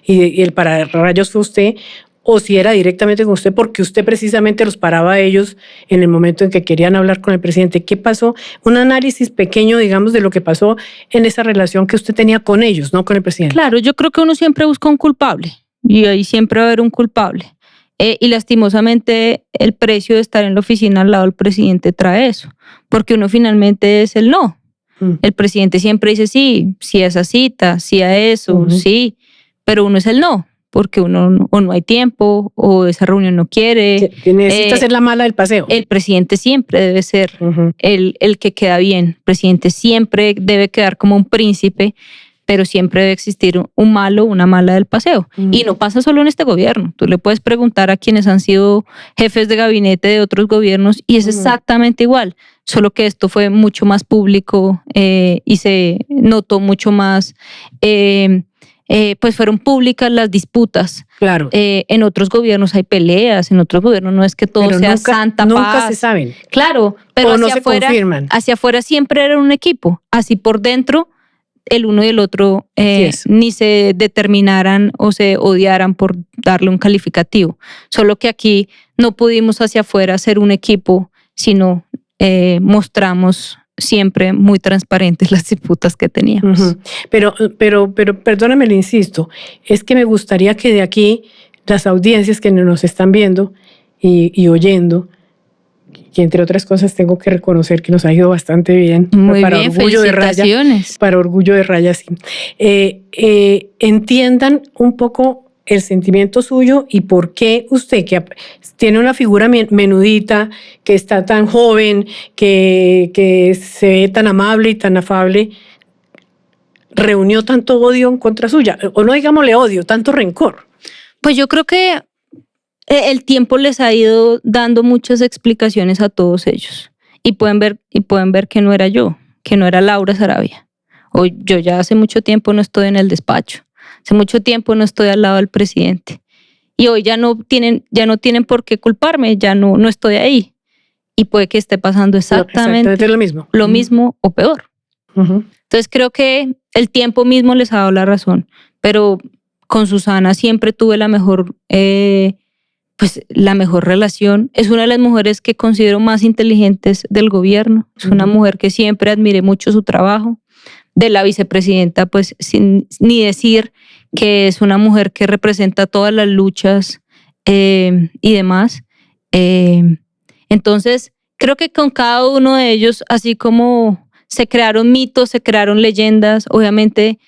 y el pararrayos fue usted, o si era directamente con usted, porque usted precisamente los paraba a ellos en el momento en que querían hablar con el presidente. ¿Qué pasó? Un análisis pequeño, digamos, de lo que pasó en esa relación que usted tenía con ellos, no con el presidente. Claro, yo creo que uno siempre busca un culpable y ahí siempre va a haber un culpable. Y lastimosamente el precio de estar en la oficina al lado del presidente trae eso, porque uno finalmente es el no. El presidente siempre dice sí a esa cita, sí a eso, sí, pero uno es el no, porque uno o no hay tiempo o esa reunión no quiere. Necesita ser la mala del paseo. El presidente siempre debe ser el que queda bien. El presidente siempre debe quedar como un príncipe, pero siempre debe existir un malo, una mala del paseo. Y no pasa solo en este gobierno. Tú le puedes preguntar a quienes han sido jefes de gabinete de otros gobiernos y es exactamente igual, solo que esto fue mucho más público y se notó mucho más, pues fueron públicas las disputas. Claro. En otros gobiernos hay peleas, en otros gobiernos no es que todo sea santa paz. Nunca se saben. Claro, pero hacia afuera siempre era un equipo, así por dentro el uno y el otro ni se determinaran o se odiaran por darle un calificativo. Solo que aquí no pudimos hacia afuera ser un equipo, sino mostramos siempre muy transparentes las disputas que teníamos. Pero perdóname, le insisto, es que me gustaría que de aquí las audiencias que nos están viendo y oyendo, que entre otras cosas tengo que reconocer que nos ha ido bastante bien. Muy bien, felicitaciones. Para orgullo de Raya, sí. Entiendan un poco el sentimiento suyo y por qué usted, que tiene una figura menudita, que está tan joven, que se ve tan amable y tan afable, reunió tanto odio en contra suya, o no digámosle odio, tanto rencor. Pues yo creo que el tiempo les ha ido dando muchas explicaciones a todos ellos y pueden ver que no era yo, que no era Laura Saravia. Hoy yo ya hace mucho tiempo no estoy en el despacho, hace mucho tiempo no estoy al lado del presidente y hoy ya no tienen por qué culparme, ya no estoy ahí y puede que esté pasando exactamente lo mismo o peor. Entonces creo que el tiempo mismo les ha dado la razón, pero con Susana siempre tuve la mejor relación. Es una de las mujeres que considero más inteligentes del gobierno. Es una mujer que siempre admiré mucho su trabajo. De la vicepresidenta, pues sin ni decir que es una mujer que representa todas las luchas y demás. Entonces, creo que con cada uno de ellos, así como se crearon mitos, se crearon leyendas, obviamente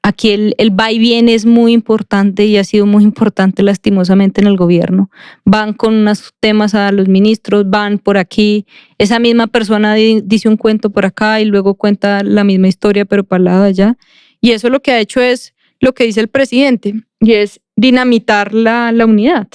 Aquí el va y viene es muy importante y ha sido muy importante lastimosamente en el gobierno. Van con unos temas a los ministros, van por aquí, esa misma persona dice un cuento por acá y luego cuenta la misma historia pero para el lado de allá. Y eso lo que ha hecho es lo que dice el presidente y es dinamitar la unidad.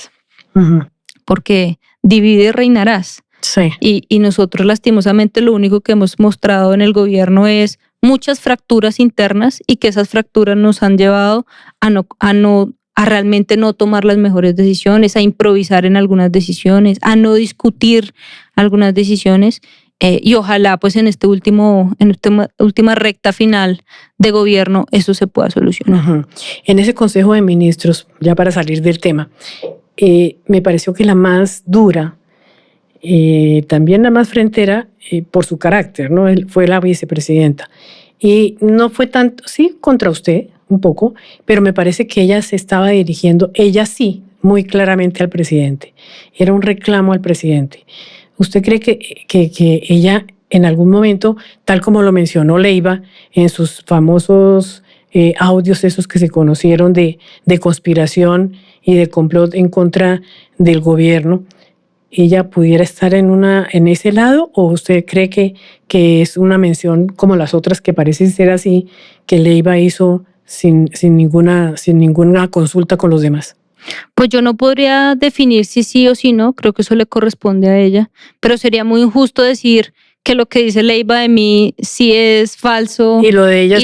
Porque divide y reinarás. Sí. Y nosotros lastimosamente lo único que hemos mostrado en el gobierno es muchas fracturas internas y que esas fracturas nos han llevado a realmente no tomar las mejores decisiones, a improvisar en algunas decisiones, a no discutir algunas decisiones. Y ojalá pues en esta última recta final de gobierno eso se pueda solucionar. En ese Consejo de Ministros, ya para salir del tema, me pareció que la más dura, también la más frentera por su carácter, ¿no? Fue la vicepresidenta. Y no fue tanto, sí, contra usted, un poco, pero me parece que ella se estaba dirigiendo, ella sí, muy claramente al presidente. Era un reclamo al presidente. ¿Usted cree que ella en algún momento, tal como lo mencionó Leiva en sus famosos audios esos que se conocieron de conspiración y de complot en contra del gobierno, ella pudiera estar en ese lado, o usted cree que es una mención como las otras que parecen ser así, que Leiva hizo sin ninguna consulta con los demás? Pues yo no podría definir si sí o si no, creo que eso le corresponde a ella, pero sería muy injusto decir que lo que dice Leiva de mí sí es falso y lo de ella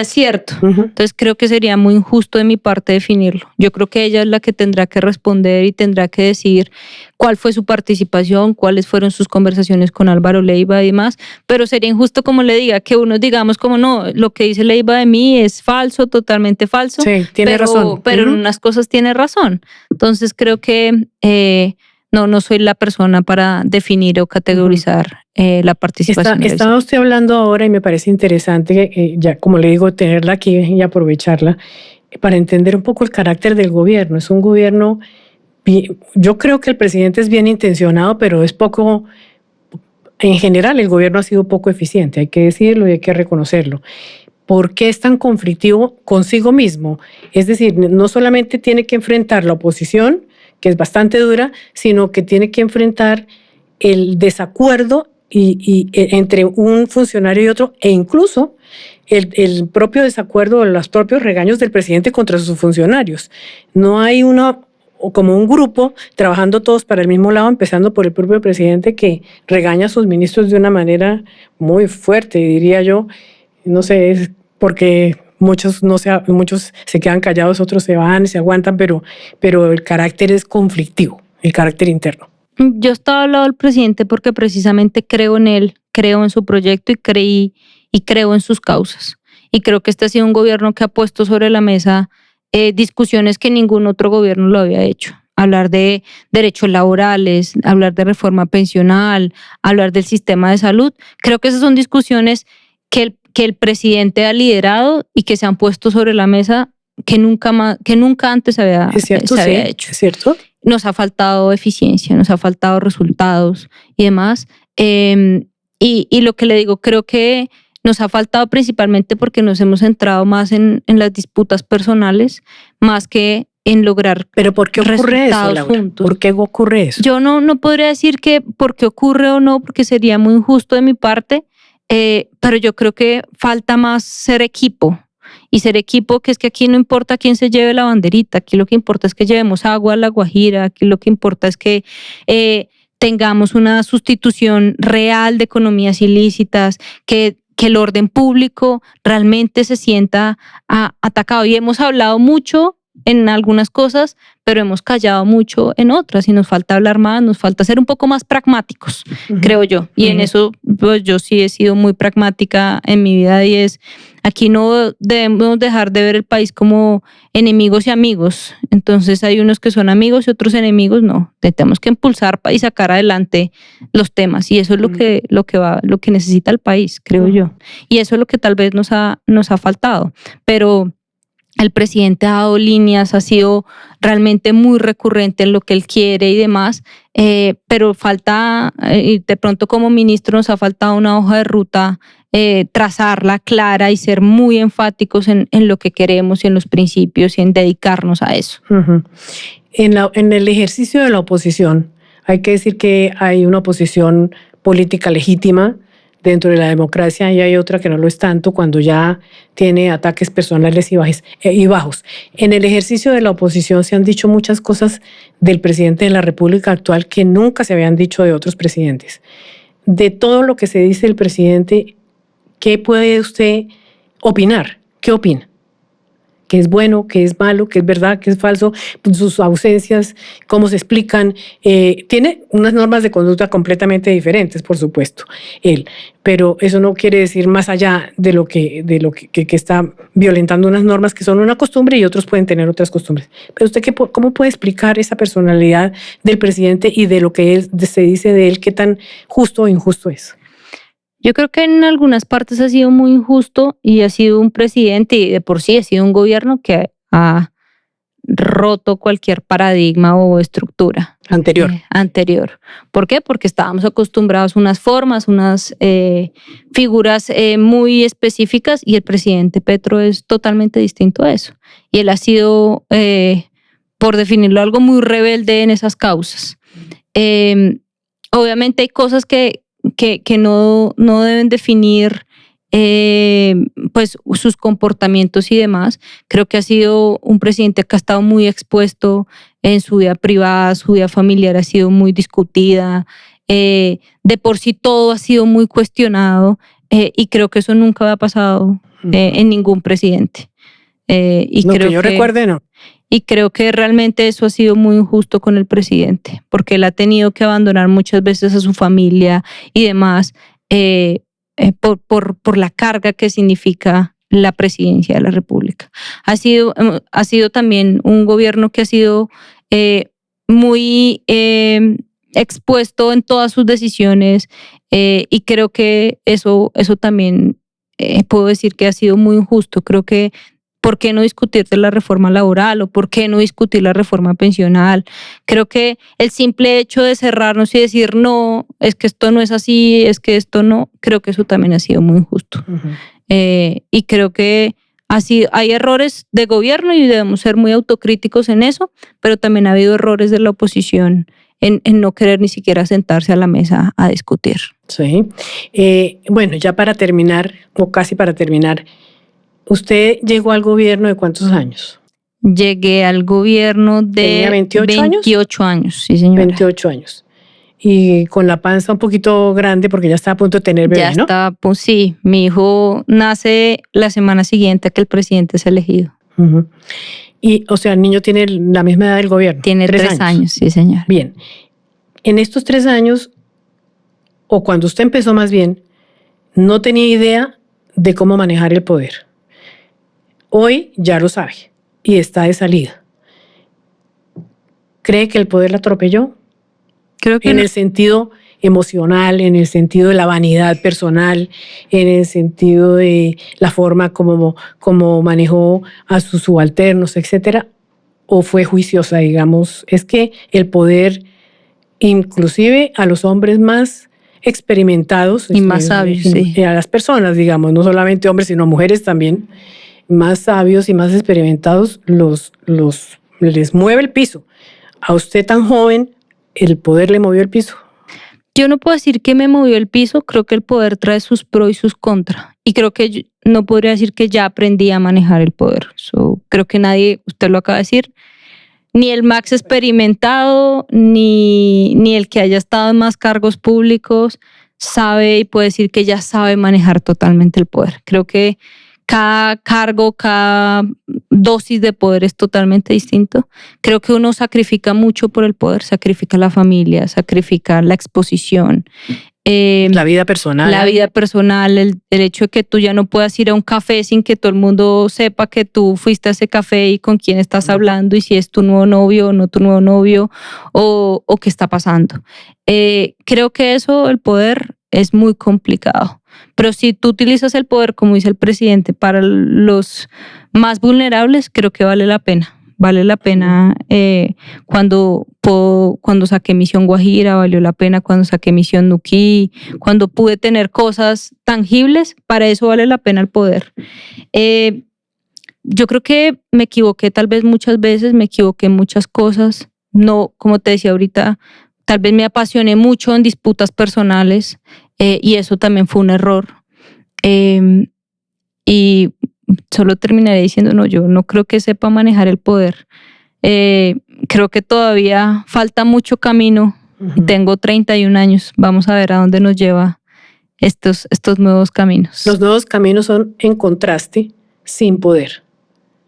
es cierto. Entonces creo que sería muy injusto de mi parte definirlo. Yo creo que ella es la que tendrá que responder y tendrá que decir cuál fue su participación, cuáles fueron sus conversaciones con Álvaro Leiva y demás, pero sería injusto como le diga que uno digamos como no, lo que dice Leiva de mí es falso, totalmente falso. Sí, tiene razón. Pero en unas cosas tiene razón. Entonces creo que no soy la persona para definir o categorizar la participación. Estaba usted hablando ahora y me parece interesante, ya como le digo, tenerla aquí y aprovecharla para entender un poco el carácter del gobierno. Es un gobierno, yo creo que el presidente es bien intencionado, pero es poco, en general el gobierno ha sido poco eficiente, hay que decirlo y hay que reconocerlo. ¿Por qué es tan conflictivo consigo mismo? Es decir, no solamente tiene que enfrentar la oposición, que es bastante dura, sino que tiene que enfrentar el desacuerdo y entre un funcionario y otro, e incluso el propio desacuerdo, los propios regaños del presidente contra sus funcionarios. No hay como un grupo trabajando todos para el mismo lado, empezando por el propio presidente que regaña a sus ministros de una manera muy fuerte, diría yo. No sé, es porque muchos se quedan callados, otros se van, se aguantan, pero el carácter es conflictivo, el carácter interno. Yo estaba al lado del presidente porque precisamente creo en él, creo en su proyecto y creo en sus causas. Y creo que este ha sido un gobierno que ha puesto sobre la mesa discusiones que ningún otro gobierno lo había hecho. Hablar de derechos laborales, hablar de reforma pensional, hablar del sistema de salud. Creo que esas son discusiones que el presidente ha liderado y que se han puesto sobre la mesa que nunca antes se había hecho. ¿Es cierto? Nos ha faltado eficiencia, nos ha faltado resultados y demás. Y lo que le digo, creo que nos ha faltado principalmente porque nos hemos centrado más en las disputas personales, más que en lograr. ¿Pero por qué ocurre eso, Laura? Juntos. ¿Por qué ocurre eso? Yo no podría decir que por qué ocurre o no, porque sería muy injusto de mi parte, pero yo creo que falta más ser equipo. Y ser equipo, que es que aquí no importa quién se lleve la banderita, aquí lo que importa es que llevemos agua a La Guajira, aquí lo que importa es que tengamos una sustitución real de economías ilícitas, que el orden público realmente se sienta atacado. Y hemos hablado mucho en algunas cosas, pero hemos callado mucho en otras y nos falta hablar más, nos falta ser un poco más pragmáticos, creo yo. Y en eso pues, yo sí he sido muy pragmática en mi vida y aquí no debemos dejar de ver el país como enemigos y amigos. Entonces hay unos que son amigos y otros enemigos, no. Tenemos que impulsar y sacar adelante los temas y eso es lo que necesita el país, creo yo. Y eso es lo que tal vez nos ha faltado. Pero el presidente ha dado líneas, ha sido realmente muy recurrente en lo que él quiere y demás, pero falta, de pronto como ministro nos ha faltado una hoja de ruta trazarla clara y ser muy enfáticos en lo que queremos y en los principios y en dedicarnos a eso. Uh-huh. En el ejercicio de la oposición, hay que decir que hay una oposición política legítima dentro de la democracia y hay otra que no lo es tanto cuando ya tiene ataques personales y bajos. En el ejercicio de la oposición se han dicho muchas cosas del presidente de la República actual que nunca se habían dicho de otros presidentes. De todo lo que se dice del presidente, ¿qué puede usted opinar? ¿Qué opina? ¿Qué es bueno, qué es malo, qué es verdad, qué es falso? Sus ausencias, cómo se explican. Tiene unas normas de conducta completamente diferentes, por supuesto, él. Pero eso no quiere decir más allá de lo que está violentando unas normas que son una costumbre y otros pueden tener otras costumbres. Pero usted, ¿cómo puede explicar esa personalidad del presidente y de lo que se dice de él, qué tan justo o injusto es? Yo creo que en algunas partes ha sido muy injusto y ha sido un presidente y de por sí ha sido un gobierno que ha roto cualquier paradigma o estructura anterior. ¿Por qué? Porque estábamos acostumbrados a unas formas, unas figuras muy específicas y el presidente Petro es totalmente distinto a eso. Y él ha sido, por definirlo, algo muy rebelde en esas causas. Obviamente hay cosas que no deben definir pues sus comportamientos y demás. Creo que ha sido un presidente que ha estado muy expuesto en su vida privada, su vida familiar ha sido muy discutida, de por sí todo ha sido muy cuestionado y creo que eso nunca había pasado en ningún presidente. Y no, creo que yo recuerde, no. Y creo que realmente eso ha sido muy injusto con el presidente, porque él ha tenido que abandonar muchas veces a su familia y demás por la carga que significa la presidencia de la República. Ha sido también un gobierno que ha sido muy expuesto en todas sus decisiones y creo que eso también puedo decir que ha sido muy injusto. Creo que ¿por qué no discutir de la reforma laboral o por qué no discutir la reforma pensional? Creo que el simple hecho de cerrarnos y decir no, es que esto no es así, es que esto no, creo que eso también ha sido muy injusto. Uh-huh. Y creo que hay errores de gobierno y debemos ser muy autocríticos en eso, pero también ha habido errores de la oposición en no querer ni siquiera sentarse a la mesa a discutir. Sí. Bueno, ya para terminar, o casi para terminar, ¿usted llegó al gobierno de cuántos años? Llegué al gobierno de ¿Tenía 28 años, sí señora. 28 años. Y con la panza un poquito grande porque ya estaba a punto de tener bebé, ya ¿no? Estaba, pues sí, mi hijo nace la semana siguiente que el presidente es elegido. Uh-huh. Y, o sea, el niño tiene la misma edad del gobierno. Tiene 3 años, sí señora. Bien. En estos 3 años, o cuando usted empezó más bien, no tenía idea de cómo manejar el poder. Hoy ya lo sabe y está de salida. ¿Cree que el poder la atropelló? Creo que en no. El sentido emocional, en el sentido de la vanidad personal, en el sentido de la forma como manejó a sus subalternos, etcétera, o fue juiciosa, digamos. Es que el poder, inclusive a los hombres más experimentados y más sabios, sí. A las personas, digamos, no solamente hombres, sino mujeres también, más sabios y más experimentados, les mueve el piso. A usted tan joven, ¿el poder le movió el piso? Yo no puedo decir que me movió el piso, creo que el poder trae sus pros y sus contras. Y creo que no podría decir que ya aprendí a manejar el poder. Creo que nadie, usted lo acaba de decir, ni el más experimentado, ni el que haya estado en más cargos públicos sabe y puede decir que ya sabe manejar totalmente el poder. Creo que cada cargo, cada dosis de poder es totalmente distinto. Creo que uno sacrifica mucho por el poder, sacrifica la familia, sacrifica la exposición. La vida personal. La vida personal, el hecho de que tú ya no puedas ir a un café sin que todo el mundo sepa que tú fuiste a ese café y con quién estás hablando y si es tu nuevo novio o no tu nuevo novio o qué está pasando. Creo que eso, el poder, es muy complicado. Pero si tú utilizas el poder, como dice el presidente, para los más vulnerables, creo que vale la pena. Vale la pena cuando saqué Misión Guajira, valió la pena cuando saqué Misión Nuquí, cuando pude tener cosas tangibles, para eso vale la pena el poder. Yo creo que me equivoqué tal vez muchas veces, me equivoqué en muchas cosas. No, como te decía ahorita, tal vez me apasioné mucho en disputas personales y eso también fue un error. Y solo terminaré diciendo, no, yo no creo que sepa manejar el poder. Creo que todavía falta mucho camino. Uh-huh. Tengo 31 años. Vamos a ver a dónde nos lleva estos nuevos caminos. Los nuevos caminos son en contraste, sin poder.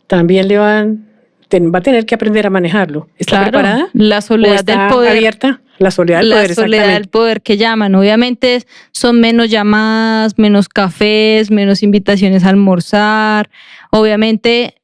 También va a tener que aprender a manejarlo. ¿Está preparada? La soledad del poder. ¿Abierta? La soledad del poder, exactamente. La soledad del poder que llaman. Obviamente son menos llamadas, menos cafés, menos invitaciones a almorzar. Obviamente...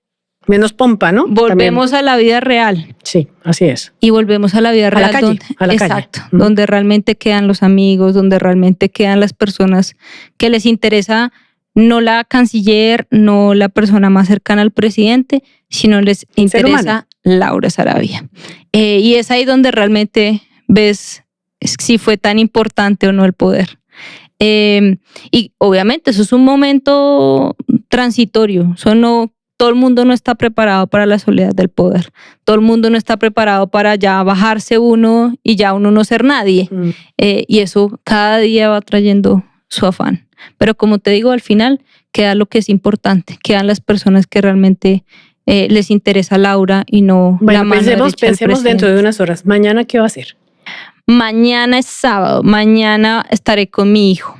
menos pompa, ¿no? Volvemos a la vida real. Sí, así es. Y volvemos a la vida real. A la calle. Exacto. Donde realmente quedan los amigos, donde realmente quedan las personas que les interesa, no la canciller, no la persona más cercana al presidente, sino les interesa Laura Saravia. Y es ahí donde realmente ves si fue tan importante o no el poder. Y obviamente eso es un momento transitorio. Todo el mundo no está preparado para la soledad del poder. Todo el mundo no está preparado para ya bajarse uno y ya uno no ser nadie. Y eso cada día va trayendo su afán. Pero como te digo, al final queda lo que es importante. Quedan las personas que realmente les interesa a Laura y no la mano derecha del presidente. Pensemos dentro de unas horas. ¿Mañana qué va a hacer? Mañana es sábado. Mañana estaré con mi hijo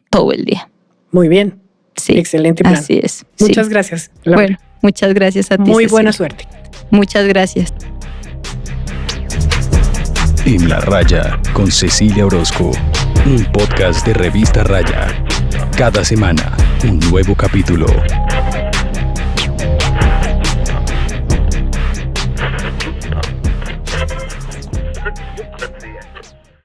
todo el día. Muy bien. Sí, excelente plan. Así es. Muchas gracias, Laura. Bueno, muchas gracias a ti. Muy buena suerte. Muchas gracias. En la Raya con Cecilia Orozco, un podcast de Revista Raya. Cada semana, un nuevo capítulo.